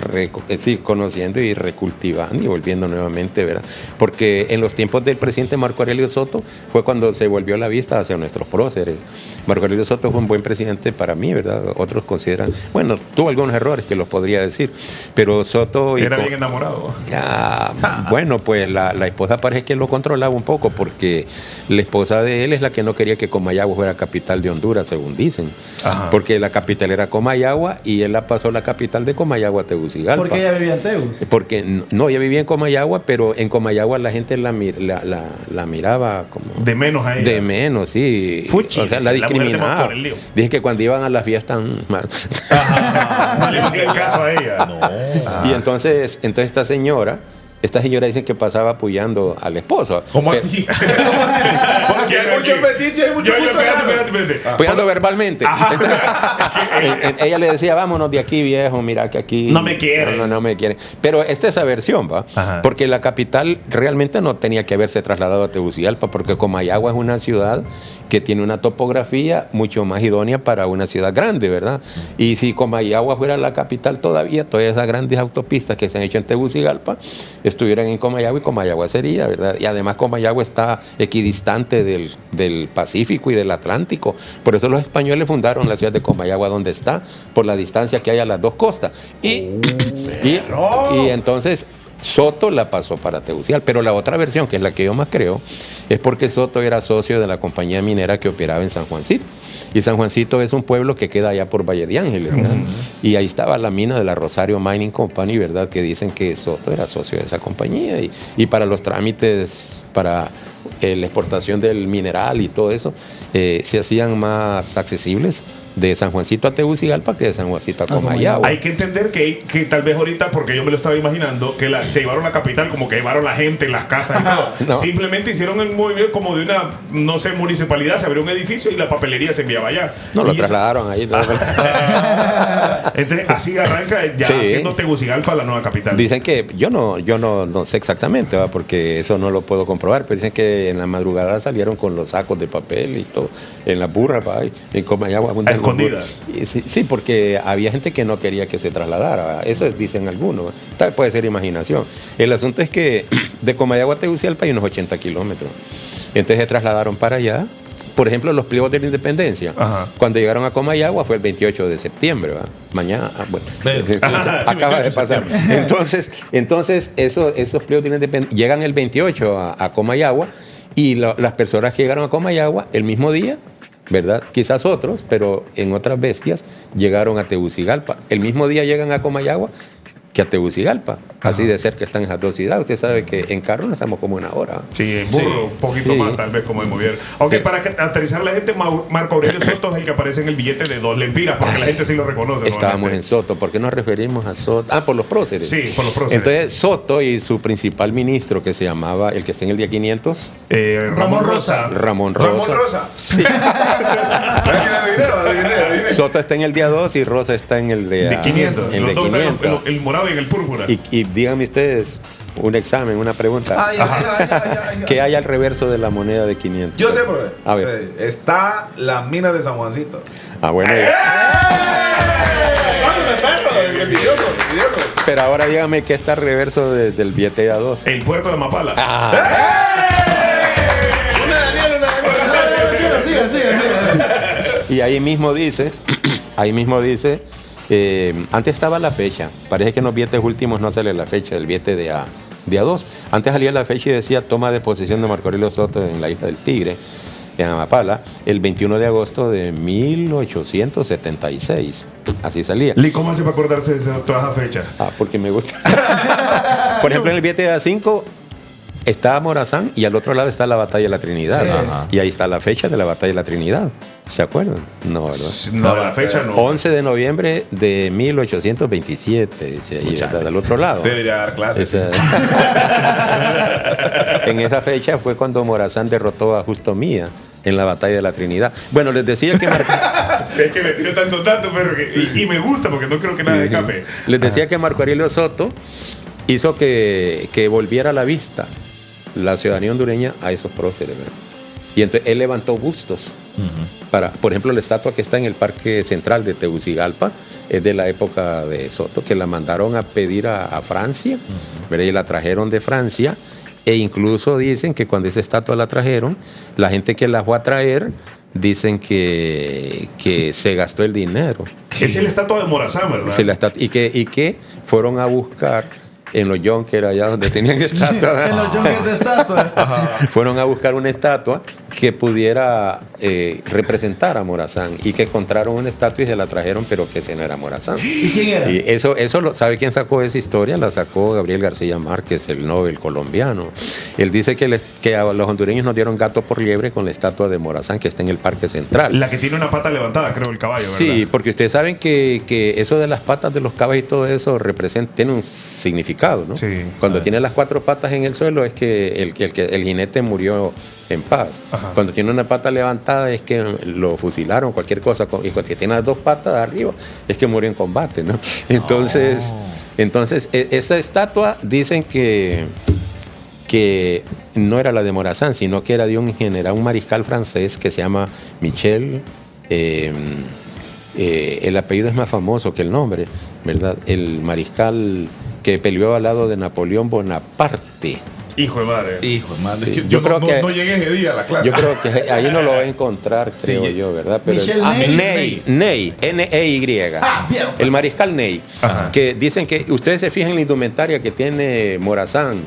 sí, conociendo y recultivando y volviendo nuevamente, ¿verdad? Porque en los tiempos del presidente Marco Aurelio Soto fue cuando se volvió la vista hacia nuestros próceres. Marco Aurelio Soto fue un buen presidente para mí, ¿verdad? Otros consideran, bueno, tuvo algunos errores que los podría decir, pero Soto... Era bien enamorado. Bueno, pues la esposa parece que lo controlaba un poco, porque la esposa de él es la que no quería que Comayagua fuera capital de Honduras, según dicen. Ajá. Porque la capital era Comayagua y él la pasó la capital de Comayagua a Tegucigalpa. Porque ella vivía en Teus. Porque no, ella vivía en Comayagua, pero en Comayagua la gente la miraba como... De menos a ella. De menos, sí. Fuchi, o sea, dice, la la mujer de discriminaba. Montor, el lío. Dije que cuando iban a la fiesta... No le hacía caso a ella. Y entonces esta señora dicen que pasaba apoyando al esposo. ¿Cómo Pero- así? ¿Cómo así? Porque hay mucho petiche, hay mucho gusto. Espérate. Apoyando verbalmente. Ajá. ella le decía, vámonos de aquí, viejo, mira que aquí... No me quieren. No me quieren. Pero esta es esa versión, ¿va? Ajá. Porque la capital realmente no tenía que haberse trasladado a Tegucigalpa, porque Comayagua es una ciudad que tiene una topografía mucho más idónea para una ciudad grande, ¿verdad? Y si Comayagua fuera la capital todavía, todas esas grandes autopistas que se han hecho en Tegucigalpa estuvieran en Comayagua y Comayagua sería, ¿verdad? Y además Comayagua está equidistante del Pacífico y del Atlántico. Por eso los españoles fundaron la ciudad de Comayagua donde está, por la distancia que hay a las dos costas. Y entonces Soto la pasó para Tegucigalpa, pero la otra versión, que es la que yo más creo, es porque Soto era socio de la compañía minera que operaba en San Juancito. Y San Juancito es un pueblo que queda allá por Valle de Ángeles, ¿verdad? Y ahí estaba la mina de la Rosario Mining Company, ¿verdad? Que dicen que Soto era socio de esa compañía. Y para los trámites, para la exportación del mineral y todo eso, se hacían más accesibles de San Juancito a Tegucigalpa que de San Juancito a Comayagua. Hay que entender que tal vez ahorita, porque yo me lo estaba imaginando, que se llevaron la capital, como que llevaron la gente en las casas y todo. No. Simplemente hicieron el movimiento como de una, no sé, municipalidad, se abrió un edificio y la papelería se enviaba allá. No, lo Y trasladaron ahí. Entonces, así arranca ya Sí. haciendo Tegucigalpa la nueva capital. Dicen que, yo no sé exactamente, ¿va? Porque eso no lo puedo comprobar, pero dicen que en la madrugada salieron con los sacos de papel y todo, en las burras, ¿va? En Comayagua. Escondidas. Sí, porque había gente que no quería que se trasladara, eso dicen algunos, ¿va? Tal vez puede ser imaginación. El asunto es que de Comayagua a Tegucigalpa hay unos 80 kilómetros, entonces se trasladaron para allá. Por ejemplo, los pliegos de la independencia, Ajá. cuando llegaron a Comayagua fue el 28 de septiembre, ¿va? Mañana, bueno, Ajá, sí, acaba de 28 de pasar. Entonces esos pliegos de la independencia llegan el 28 a Comayagua, y las personas que llegaron a Comayagua el mismo día, ¿verdad? Quizás otros, pero en otras bestias, llegaron a Tegucigalpa. El mismo día llegan a Comayagua que a Tegucigalpa. Así de cerca están esas dos ciudades. Usted sabe que en carro no estamos como una hora. Sí, en burro, un poquito Sí. más tal vez como de mover. Ok, Sí. para aterrizar a la gente, Marco Aurelio Soto es el que aparece en el billete de 2 lempiras, porque la gente sí lo reconoce. Estábamos normalmente. en Soto. ¿Por qué nos referimos a Soto? Ah, por los próceres. Sí, por los próceres. Entonces, Soto y su principal ministro, que se llamaba, el que está en el día 500, Ramón Rosa. Ramón Rosa. Ramón Rosa. Sí. Adiviné. Soto está en el día 2 y Rosa está en el de, De 500. En Los el de dos, 500. el morado y en el púrpura. Y díganme ustedes, un examen, una pregunta. Ay, ay. ¿Qué hay al reverso de la moneda de 500? Yo sé, profe. A ver. Está la mina de San Juancito. Ah, bueno. Envidioso. Pero ahora dígame qué está al reverso del billete de A2. El puerto de Mapala. Sigan. Y ahí mismo dice, antes estaba la fecha, parece que en los billetes últimos no sale la fecha del billete de A2. Antes salía la fecha y decía toma de posesión de Marco Aurelio Soto en la isla del Tigre, en Amapala, el 21 de agosto de 1876. Así salía. ¿Y cómo hace para acordarse de toda esa fecha? Ah, porque me gusta. Por ejemplo, en el billete de A5 está Morazán y al otro lado está la Batalla de la Trinidad. Sí. Y ahí está la fecha de la Batalla de la Trinidad. ¿Se acuerdan? No, ¿verdad? No, la fecha no. 11 de noviembre de 1827, dice ahí, ¿verdad? Del otro lado. Debería dar clases. En esa fecha fue cuando Morazán derrotó a Justo Mía en la Batalla de la Trinidad. Bueno, les decía que Es que me tiro tanto, pero que, y me gusta porque no creo que nada escape. Les decía que Marco Aurelio Soto hizo que volviera a la vista la ciudadanía hondureña a esos próceres, ¿verdad? Y entonces él levantó bustos. Para, por ejemplo, la estatua que está en el Parque Central de Tegucigalpa es de la época de Soto, que la mandaron a pedir a Francia, ¿verdad? Y la trajeron de Francia, e incluso dicen que cuando esa estatua la trajeron, la gente que la fue a traer dicen que se gastó el dinero. Es la estatua de Morazán, ¿verdad? Sí, y que fueron a buscar en los Junkers, allá donde tenían estatua. En los Junkers de estatua. Fueron a buscar una estatua que pudiera representar a Morazán, y que encontraron una estatua y se la trajeron, pero que ese no era Morazán. ¿Y quién era? Y ¿sabe quién sacó esa historia? La sacó Gabriel García Márquez, el Nobel colombiano. Él dice que a los hondureños nos dieron gato por liebre con la estatua de Morazán que está en el Parque Central. La que tiene una pata levantada, creo, el caballo, ¿verdad? Sí, porque ustedes saben que eso de las patas de los caballos y todo eso tiene un significado, ¿no? Sí. Cuando tiene las 4 patas en el suelo es que el jinete murió en paz. Ajá. Cuando tiene una pata levantada es que lo fusilaron, cualquier cosa. Y cuando tiene las dos patas de arriba es que murió en combate, ¿no? Entonces, esa estatua dicen que no era la de Morazán, sino que era de un general, un mariscal francés que se llama Michel. El apellido es más famoso que el nombre, ¿verdad? El mariscal que peleó al lado de Napoleón Bonaparte. Hijo de madre. Hijo de madre. Sí, Yo yo creo que- no llegué ese día a la clase. Yo creo que ahí no lo va a encontrar, creo Sí. yo, ¿verdad? Pero Michel Ney. Ney, Ney. Ah, bien. El mariscal Ney. Ajá. Que dicen que ustedes se fijan en la indumentaria que tiene Morazán.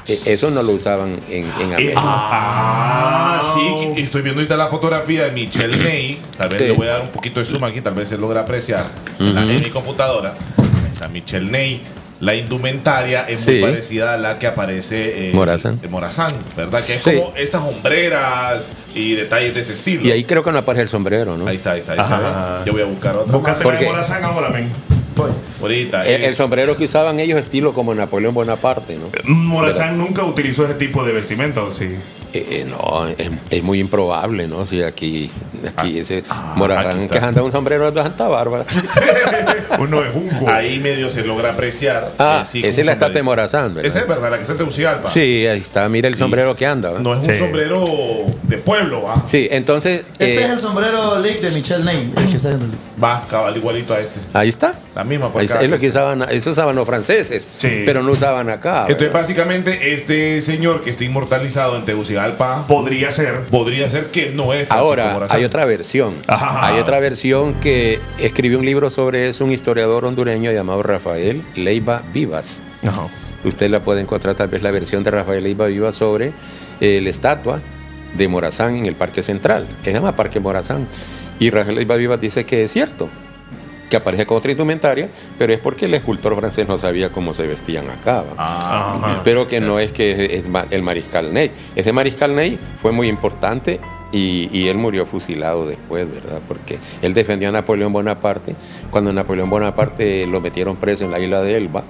Eso no lo usaban en América. Sí, que estoy viendo ahorita la fotografía de Michel Ney. Tal vez Sí. le voy a dar un poquito de zoom aquí, tal vez se logra apreciar en mi computadora. Ahí está Michel Ney. La indumentaria es muy Sí. parecida a la que aparece Morazán. de Morazán, ¿verdad? Que es Sí. como estas hombreras y detalles de ese estilo. Y ahí creo que no aparece el sombrero, ¿no? Ahí está. Ajá. se ve. Yo voy a buscar otra. Búscate la Porque- de Morazán ahora, men. Ahorita. El sombrero que usaban ellos estilo como Napoleón Bonaparte, ¿no? Morazán nunca utilizó ese tipo de vestimenta, ¿o sí? No, es muy improbable, ¿no? Si aquí ese aquí Morazán está. que anda un sombrero de Santa Bárbara. Uno de junco. Ahí medio se logra apreciar. esa sí, con es la un estatua de sombrerito. Morazán, ¿verdad? Esa es verdad, la que está en Tegucigalpa. Sí, ahí está, mira el Sí. sombrero que anda, ¿verdad? No es un Sí. sombrero de pueblo, ¿va? Sí, entonces, Este es el sombrero Lick de Michel Ney. El que está en el- Va, cabal, igualito a este. ahí está. La misma por Ahí está, acá. es lo que usaban, eso usaban los franceses, Sí. pero no usaban acá. Entonces, ¿verdad? básicamente, este señor que está inmortalizado en Tegucigalpa Podría ser. podría ser que no es Francisco Ahora, Morazán. hay otra versión. Ajá. Hay otra versión que escribió un libro sobre eso, un historiador hondureño llamado Rafael Leiva Vivas. Ajá. Usted la puede encontrar tal vez la versión de Rafael Leiva Vivas sobre la estatua de Morazán en el Parque Central. Se llama Parque Morazán. Y Rafael Leiva Vivas dice que es cierto, que aparece con otra indumentaria, pero es porque el escultor francés no sabía cómo se vestían acá. ¿va? Ajá. Pero que no es que es el mariscal Ney. Ese mariscal Ney fue muy importante y él murió fusilado después, ¿verdad? Porque él defendió a Napoleón Bonaparte cuando Napoleón Bonaparte lo metieron preso en la isla de Elba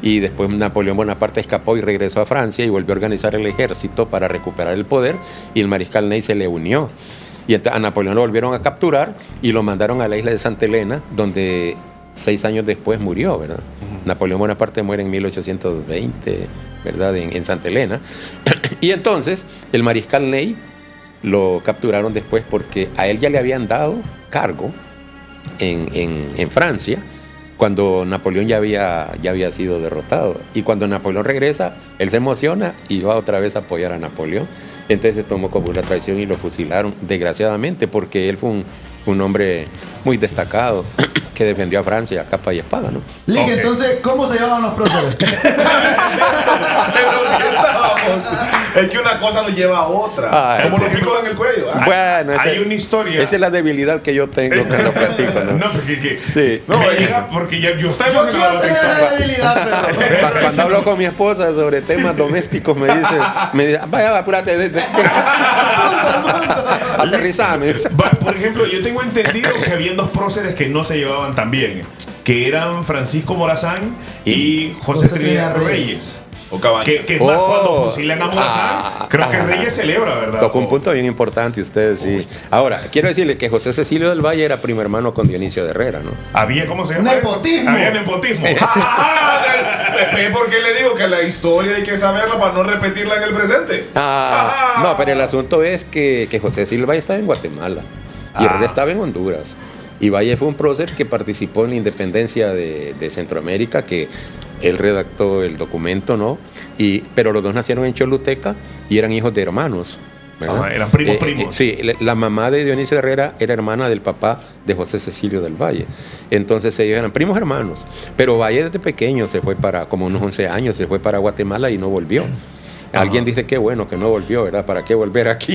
y después Napoleón Bonaparte escapó y regresó a Francia y volvió a organizar el ejército para recuperar el poder y el mariscal Ney se le unió. Y a Napoleón lo volvieron a capturar y lo mandaron a la isla de Santa Elena, donde 6 años después murió, ¿verdad? Napoleón Bonaparte muere en 1820, ¿verdad? En Santa Elena. Y entonces el mariscal Ney lo capturaron después porque a él ya le habían dado cargo en Francia cuando Napoleón ya había sido derrotado. Y cuando Napoleón regresa, él se emociona y va otra vez a apoyar a Napoleón. Entonces se tomó como una traición y lo fusilaron, desgraciadamente, porque él fue un hombre muy destacado que defendió a Francia a capa y espada, ¿no? Lick, Ok. entonces, ¿cómo se llamaban los próceres? Es que una cosa nos lleva a otra. Como los picos en el cuello. ¿ah? Bueno, Hay una historia. esa es la debilidad que yo tengo cuando platico, ¿no? No, porque Sí. no, No, llega porque ya yo estaba Yo emocionado quiero de tener esta- la debilidad, pero... Cuando hablo con mi esposa sobre temas domésticos, me dice, vaya, apúrate, aterrizame. Por ejemplo, yo tengo entendido que habían dos próceres que no se llevaban tan bien, que eran Francisco Morazán y José Trinidad Reyes. O caballo. Que es más, Oh. cuando fusilan a Morazán, creo que Reyes celebra, ¿verdad? Tocó un punto bien importante ustedes, sí. Ahora, quiero decirle que José Cecilio del Valle era primo hermano con Dionisio de Herrera, ¿no? Había, ¿cómo se llama? Nepotismo. eso? Había nepotismo. ¿Ves por qué le digo que la historia hay que saberla para no repetirla en el presente? No, pero el asunto es que José Cecilio del Valle estaba en Guatemala y Herrera estaba en Honduras. Y Valle fue un prócer que participó en la independencia de Centroamérica, que él redactó el documento, ¿no? Pero los dos nacieron en Choluteca y eran hijos de hermanos, ¿verdad? Ajá, eran primos. Sí, la mamá de Dionisio Herrera era hermana del papá de José Cecilio del Valle. Entonces ellos eran primos hermanos. Pero Valle desde pequeño se fue como unos 11 años, se fue para Guatemala y no volvió. Alguien dice que bueno que no volvió, ¿verdad? ¿Para qué volver aquí?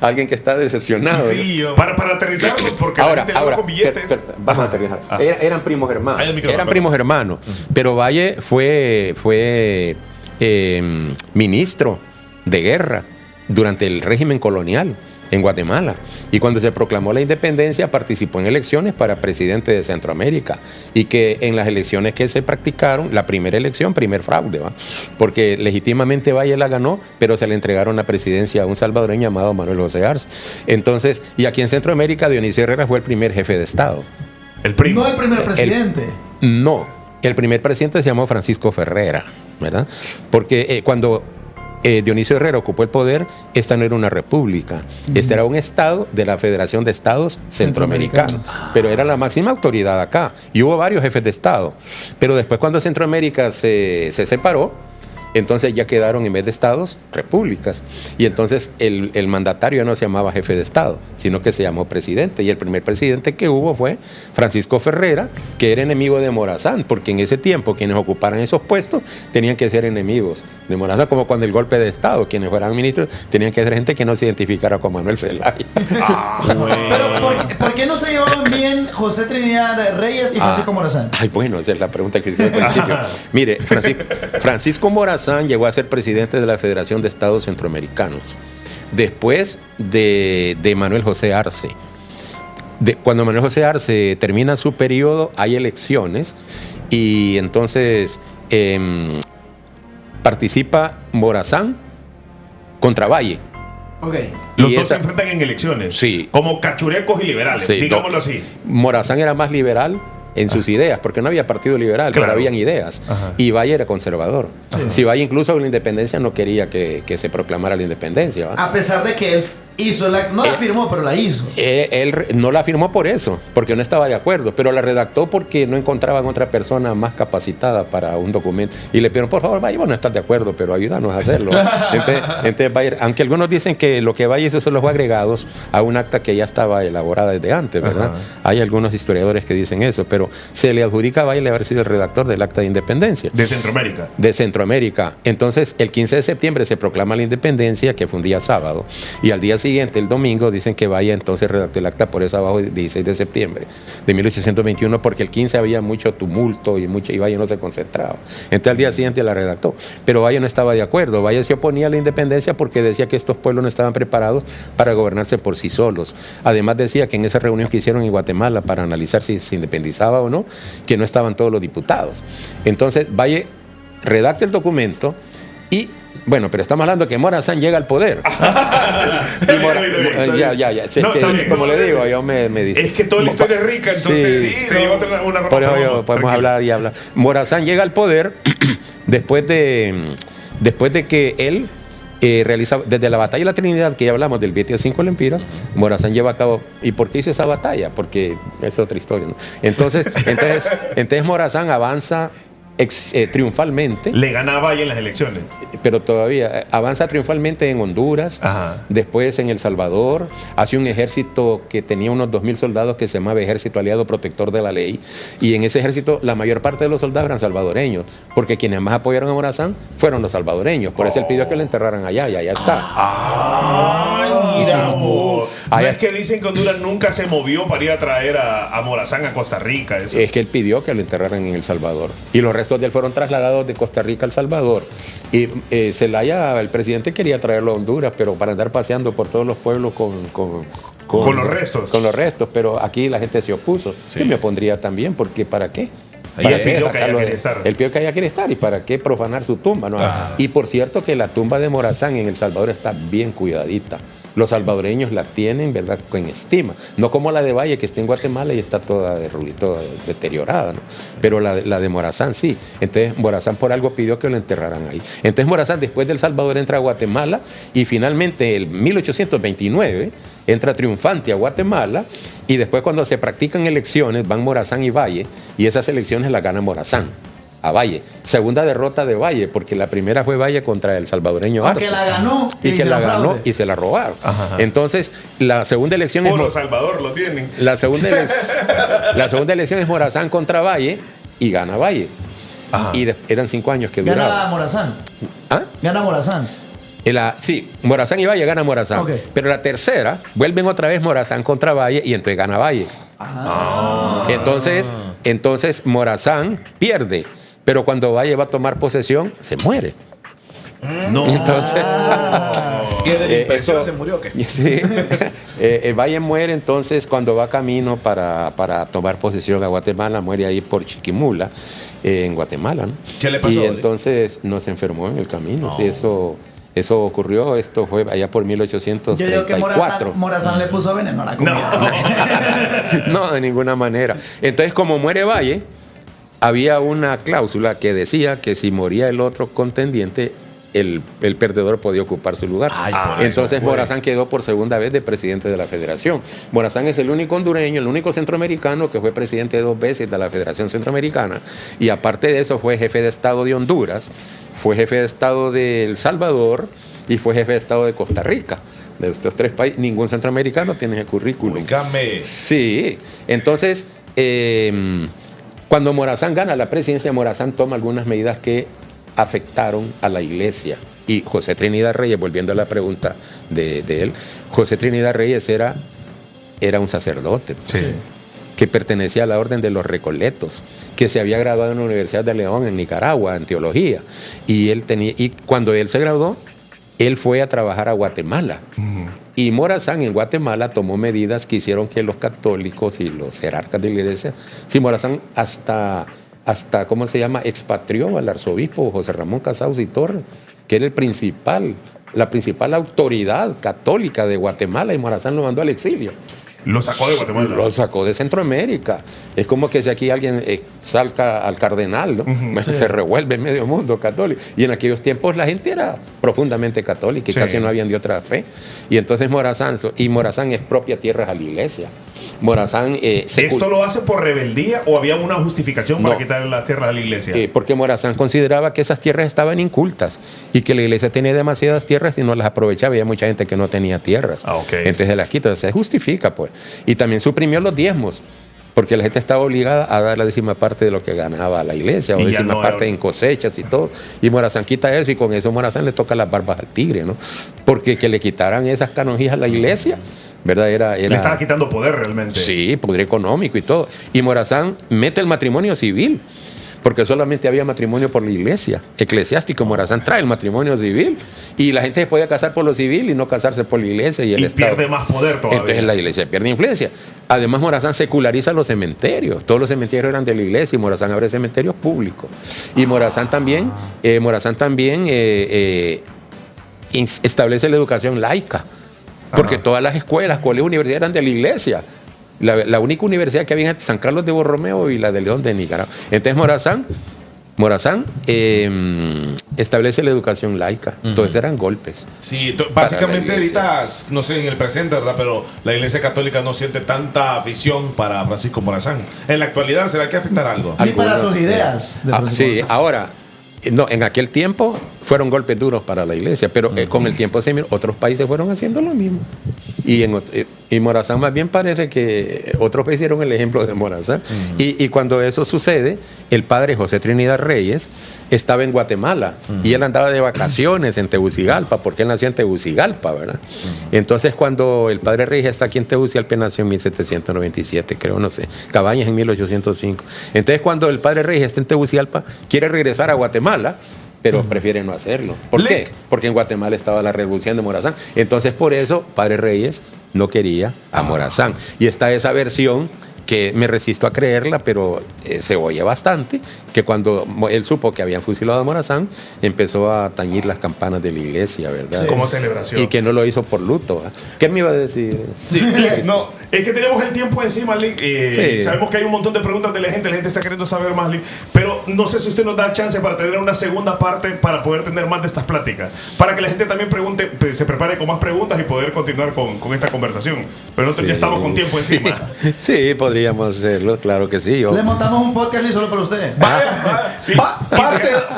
Alguien que está decepcionado. ¿no? Sí, para aterrizar, porque la gente habla con billetes. Vamos a aterrizar. Eran primos hermanos. Ahí el micrófono, Eran perdón. primos hermanos. Pero Valle fue ministro de guerra durante el régimen colonial. en Guatemala. Y cuando se proclamó la independencia, participó en elecciones para presidente de Centroamérica. Y que en las elecciones que se practicaron, la primera elección, primer fraude, ¿va? Porque legítimamente Valle la ganó, pero se le entregaron la presidencia a un salvadoreño llamado Manuel José Arce. Entonces, y aquí en Centroamérica, Dionisio Herrera fue el primer jefe de Estado. El primo. No el primer presidente. No, el primer presidente se llamó Francisco Ferrera, ¿verdad? Porque cuando Dionisio Herrera ocupó el poder, esta no era una república, este era un estado de la Federación de Estados Centroamericanos, pero era la máxima autoridad acá, y hubo varios jefes de estado, pero después cuando Centroamérica se separó, entonces ya quedaron en vez de estados, repúblicas. Y entonces el mandatario ya no se llamaba jefe de estado, sino que se llamó presidente. Y el primer presidente que hubo fue Francisco Ferrera, que era enemigo de Morazán, porque en ese tiempo quienes ocuparan esos puestos tenían que ser enemigos de Morazán, como cuando el golpe de estado, quienes fueran ministros tenían que ser gente que no se identificara con Manuel Zelaya. Pero ¿por qué no se llevaban bien José Trinidad Reyes y Francisco Morazán? Ay, bueno, esa es la pregunta que hice al principio. Mire, Francisco Morazán llegó a ser presidente de la Federación de Estados Centroamericanos después de Manuel José Arce. Cuando Manuel José Arce termina su periodo, hay elecciones y entonces participa Morazán contra Valle. Okay. Los dos se enfrentan en elecciones. Sí. Como cachurecos y liberales, Sí, digámoslo así. Morazán era más liberal en sus ideas, porque no había partido liberal, Claro. pero habían ideas. Ajá. Y Valle era conservador. Si Valle incluso con la independencia no quería que se proclamara la independencia. ¿va? A pesar de que él hizo no la firmó, pero la hizo. Él no la firmó por eso, porque no estaba de acuerdo, pero la redactó porque no encontraban otra persona más capacitada para un documento. Y le pidieron, por favor, Valle, vos no estás de acuerdo, pero ayúdanos a hacerlo. Entonces Valle, aunque algunos dicen que lo que Valle hizo son los agregados a un acta que ya estaba elaborada desde antes, ¿verdad? Ajá. Hay algunos historiadores que dicen eso, pero se le adjudica a Valle haber sido el redactor del acta de independencia. De Centroamérica. De Centroamérica. Entonces, el 15 de septiembre se proclama la independencia, que fue un día sábado, y al día siguiente, el domingo, dicen que Valle entonces redactó el acta por ese abajo, 16 de septiembre de 1821, porque el 15 había mucho tumulto y Valle no se concentraba. Entonces, al día siguiente la redactó. Pero Valle no estaba de acuerdo. Valle se oponía a la independencia porque decía que estos pueblos no estaban preparados para gobernarse por sí solos. Además, decía que en esa reunión que hicieron en Guatemala para analizar si se independizaba o no, que no estaban todos los diputados. Entonces, Valle redacta el documento y, bueno, pero estamos hablando que Morazán llega al poder. Como le digo, yo me dice. Es que toda la historia es rica, entonces sí, te llevo una ropa. Por eso podemos hablar y hablar. Morazán llega al poder después de que él realiza, desde la batalla de la Trinidad, que ya hablamos del 25 Lempiras, Morazán lleva a cabo. ¿Y por qué hizo esa batalla? Porque es otra historia, ¿no? Entonces Morazán avanza triunfalmente. Le ganaba ahí en las elecciones. Pero todavía avanza triunfalmente en Honduras, Ajá. después en El Salvador, hace un ejército que tenía unos 2.000 soldados que se llamaba Ejército Aliado Protector de la Ley, y en ese ejército la mayor parte de los soldados eran salvadoreños, porque quienes más apoyaron a Morazán fueron los salvadoreños, por eso él pidió que lo enterraran allá, y allá está. Ay, mira vos. No Allá- es que dicen que Honduras nunca se movió para ir a traer a Morazán a Costa Rica. Eso. Es que él pidió que lo enterraran en El Salvador, y los restos de él fueron trasladados de Costa Rica a El Salvador, y Zelaya, el presidente, quería traerlo a Honduras, pero para andar paseando por todos los pueblos con los restos. Con los restos, pero aquí la gente se opuso. Sí. Yo me opondría también, porque ¿para qué? Y ¿Para él qué pidió que sacarlo allá de- quiere estar. Él pidió que allá quiere estar, y ¿para qué profanar su tumba? ¿No? Ajá. Y por cierto que la tumba de Morazán en El Salvador está bien cuidadita. Los salvadoreños la tienen, ¿verdad?, con estima. No como la de Valle, que está en Guatemala y está toda deteriorada, ¿no? Pero la de Morazán sí. Entonces Morazán por algo pidió que lo enterraran ahí. Entonces Morazán, después del Salvador, entra a Guatemala, y finalmente en 1829 entra triunfante a Guatemala, y después, cuando se practican elecciones, van Morazán y Valle, y esas elecciones las gana Morazán a Valle. Segunda derrota de Valle, porque la primera fue Valle contra el salvadoreño Arce. Aunque la ganó. Y que la ganó fraude. y se la robaron. Ajá. Entonces, la segunda elección es Polo Salvador lo tienen. la segunda elección es Morazán contra Valle, y gana Valle. Ajá. Y eran 5 años que Gana duraban. Morazán. ¿Ah? Gana Morazán. Sí, Morazán y Valle gana Morazán. Ok. Pero la tercera, vuelven otra vez Morazán contra Valle, y entonces gana Valle. Entonces Morazán pierde, pero cuando Valle va a tomar posesión, se muere. No. Entonces, ¿Qué de la impresión eso- se murió o qué? Sí. Valle muere entonces cuando va camino para tomar posesión a Guatemala, muere ahí por Chiquimula, en Guatemala, ¿no? ¿Qué le pasó, Y Oli? entonces no se enfermó en el camino. Sí, eso ocurrió, esto fue allá por Yo digo que 1834. Morazán le puso veneno a la comida. No, de ninguna manera. Entonces, como muere Valle, había una cláusula que decía que si moría el otro contendiente, el perdedor podía ocupar su lugar. Ay, por Entonces eso fue. Morazán quedó por segunda vez de presidente de la federación. Morazán es el único hondureño, el único centroamericano que fue presidente 2 veces de la Federación Centroamericana. Y aparte de eso fue jefe de Estado de Honduras, fue jefe de Estado de El Salvador y fue jefe de Estado de Costa Rica. De estos 3 países, ningún centroamericano tiene el currículum. Ubícame. Sí, entonces, cuando Morazán gana la presidencia, Morazán toma algunas medidas que afectaron a la iglesia. Y José Trinidad Reyes, volviendo a la pregunta de él, José Trinidad Reyes era un sacerdote que pertenecía a la orden de los Recoletos, que se había graduado en la Universidad de León, en Nicaragua, en teología. Y cuando él se graduó, él fue a trabajar a Guatemala. Y Morazán en Guatemala tomó medidas que hicieron que los católicos y los jerarcas de la iglesia, sí, Morazán hasta ¿cómo se llama?, expatrió al arzobispo José Ramón Casaus y Torres, que era la principal autoridad católica de Guatemala, y Morazán lo mandó al exilio. Lo sacó de Guatemala. Lo sacó de Centroamérica. Es como que si aquí alguien salca al cardenal, ¿no? Bueno, se revuelve medio mundo católico. Y en aquellos tiempos la gente era profundamente católica y Sí. casi no habían de otra fe. Y entonces Morazán expropia tierras a la iglesia. Morazán... ¿Esto lo hace por rebeldía o había una justificación para No. quitarle las tierras a la iglesia? Porque Morazán consideraba que esas tierras estaban incultas y que la iglesia tenía demasiadas tierras y no las aprovechaba. Había mucha gente que no tenía tierras. Ah, ok. Entonces se las quita. Se justifica, pues. Y también suprimió los diezmos, porque la gente estaba obligada a dar la 10ª parte de lo que ganaba la iglesia, o Y ya 10ª no parte era- en cosechas y todo. Y Morazán quita eso, y con eso Morazán le toca las barbas al tigre, ¿no? Porque que le quitaran esas canonjías a la iglesia, ¿verdad? Le estaba quitando poder realmente. Sí, poder económico y todo. Y Morazán mete el matrimonio civil, porque solamente había matrimonio por la iglesia eclesiástica. Morazán trae el matrimonio civil y la gente se podía casar por lo civil y no casarse por la iglesia. Y el Y Estado pierde más poder todavía. Entonces la iglesia pierde influencia. Además, Morazán seculariza los cementerios. Todos los cementerios eran de la iglesia y Morazán abre cementerios públicos. Y Morazán también establece la educación laica. Porque todas las escuelas, colegios, universidades eran de la iglesia. La única universidad que había en San Carlos de Borromeo y la de León de Nicaragua. Entonces Morazán establece la educación laica. Entonces eran golpes. Sí, Para básicamente la iglesia. ahorita, no sé en el presente, ¿verdad? Pero la iglesia católica no siente tanta afición para Francisco Morazán. En la actualidad, ¿será que afectará algo? Ni para Algunos, sus ideas. de Sí, Francisco Morazán. ahora, no, en aquel tiempo fueron golpes duros para la iglesia, pero con el tiempo otros países fueron haciendo lo mismo. Y Morazán más bien parece que otros países hicieron el ejemplo de Morazán. Y cuando eso sucede, el padre José Trinidad Reyes estaba en Guatemala y él andaba de vacaciones en Tegucigalpa, porque él nació en Tegucigalpa, ¿verdad? Entonces cuando el padre Reyes está aquí en Tegucigalpa, nació en 1797, creo, no sé. Cabañas en 1805. Entonces cuando el padre Reyes está en Tegucigalpa, quiere regresar a Guatemala, pero prefiere no hacerlo. ¿Por qué? Porque en Guatemala estaba la revolución de Morazán. Entonces, por eso, Padre Reyes no quería a Morazán. Y está esa versión que me resisto a creerla, pero se oye bastante, que cuando él supo que habían fusilado a Morazán, empezó a tañir las campanas de la iglesia, ¿verdad? Como celebración. Y que no lo hizo por luto. ¿Verdad? ¿Qué me iba a decir? Sí, no. Es que tenemos el tiempo encima, Lick. Sí. Sabemos que hay un montón de preguntas de la gente está queriendo saber más, Lick. Pero no sé si usted nos da chance para tener una segunda parte para poder tener más de estas pláticas. Para que la gente también pregunte, se prepare con más preguntas y poder continuar con esta conversación. Pero nosotros ya estamos con tiempo encima. Sí, podríamos hacerlo, claro que sí. Le montamos un podcast Lee, solo para usted.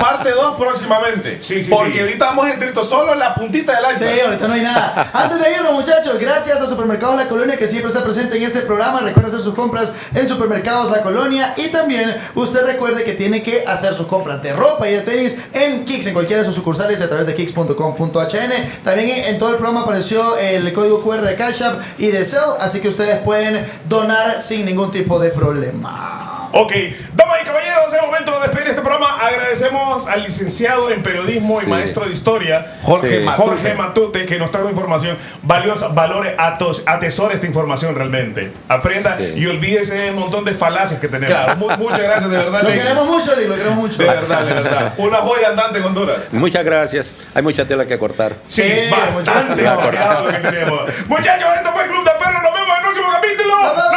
Parte 2 próximamente. Sí, sí, Porque sí. ahorita vamos entrito solo en la puntita del Sí, iceberg. ahorita no hay nada. Antes de irnos, muchachos, gracias a Supermercados La Colonia, que siempre está presente en este programa. Recuerda hacer sus compras en Supermercados La Colonia. Y también usted recuerde que tiene que hacer sus compras de ropa y de tenis en Kicks, en cualquiera de sus sucursales, a través de kicks.com.hn. También en todo el programa apareció el código QR de Cash App y de Zelle, así que ustedes pueden donar sin ningún tipo de problema. Ok, damas y caballeros, es momento de despedir este programa. Agradecemos al licenciado en periodismo y maestro de historia, Jorge Matute, que nos trajo información valiosa. Valore, atesore esta información realmente. Aprenda y olvídese del montón de falacias que tenemos. Claro, muchas gracias, de verdad. Lo queremos mucho, Lick, lo queremos mucho. De verdad. Una joya andante en Honduras. Muchas gracias. Hay mucha tela que cortar. Sí, muchas bastante gracias. exagerado lo que tenemos. Muchachos, esto fue el Club de Perros. Nos vemos en el próximo capítulo. ¡Nos vemos,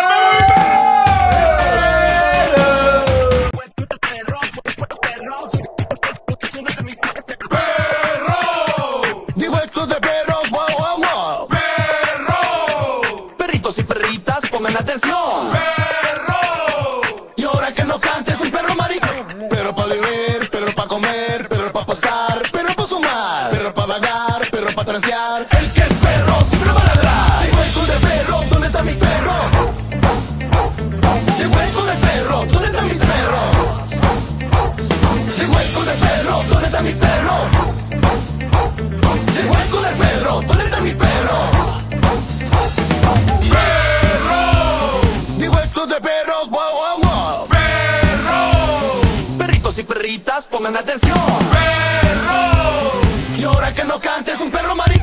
mi perro! Digo esto de perro, wow, wow, wow. Perro. Perritos y perritas, pongan atención. Perro. Y ahora que no cantes un perro marico. Perro para vivir, perro para comer, perro para pasar, perro para sumar, perro para vagar, perro para transear. El que es perro siempre va a ladrar. Digo esto de perro, ¿dónde está mi perro? Digo esto de perro, ¿dónde está mi perro? Digo esto de perro, ¿dónde está mi perro? Llegó el con el perro, ¿dónde está mi perro? ¡Perro! Digo esto de perros, wow, wow, wow. ¡Perro! Perritos y perritas, pongan atención. ¡Perro! Y ahora que no cantes un perro marico.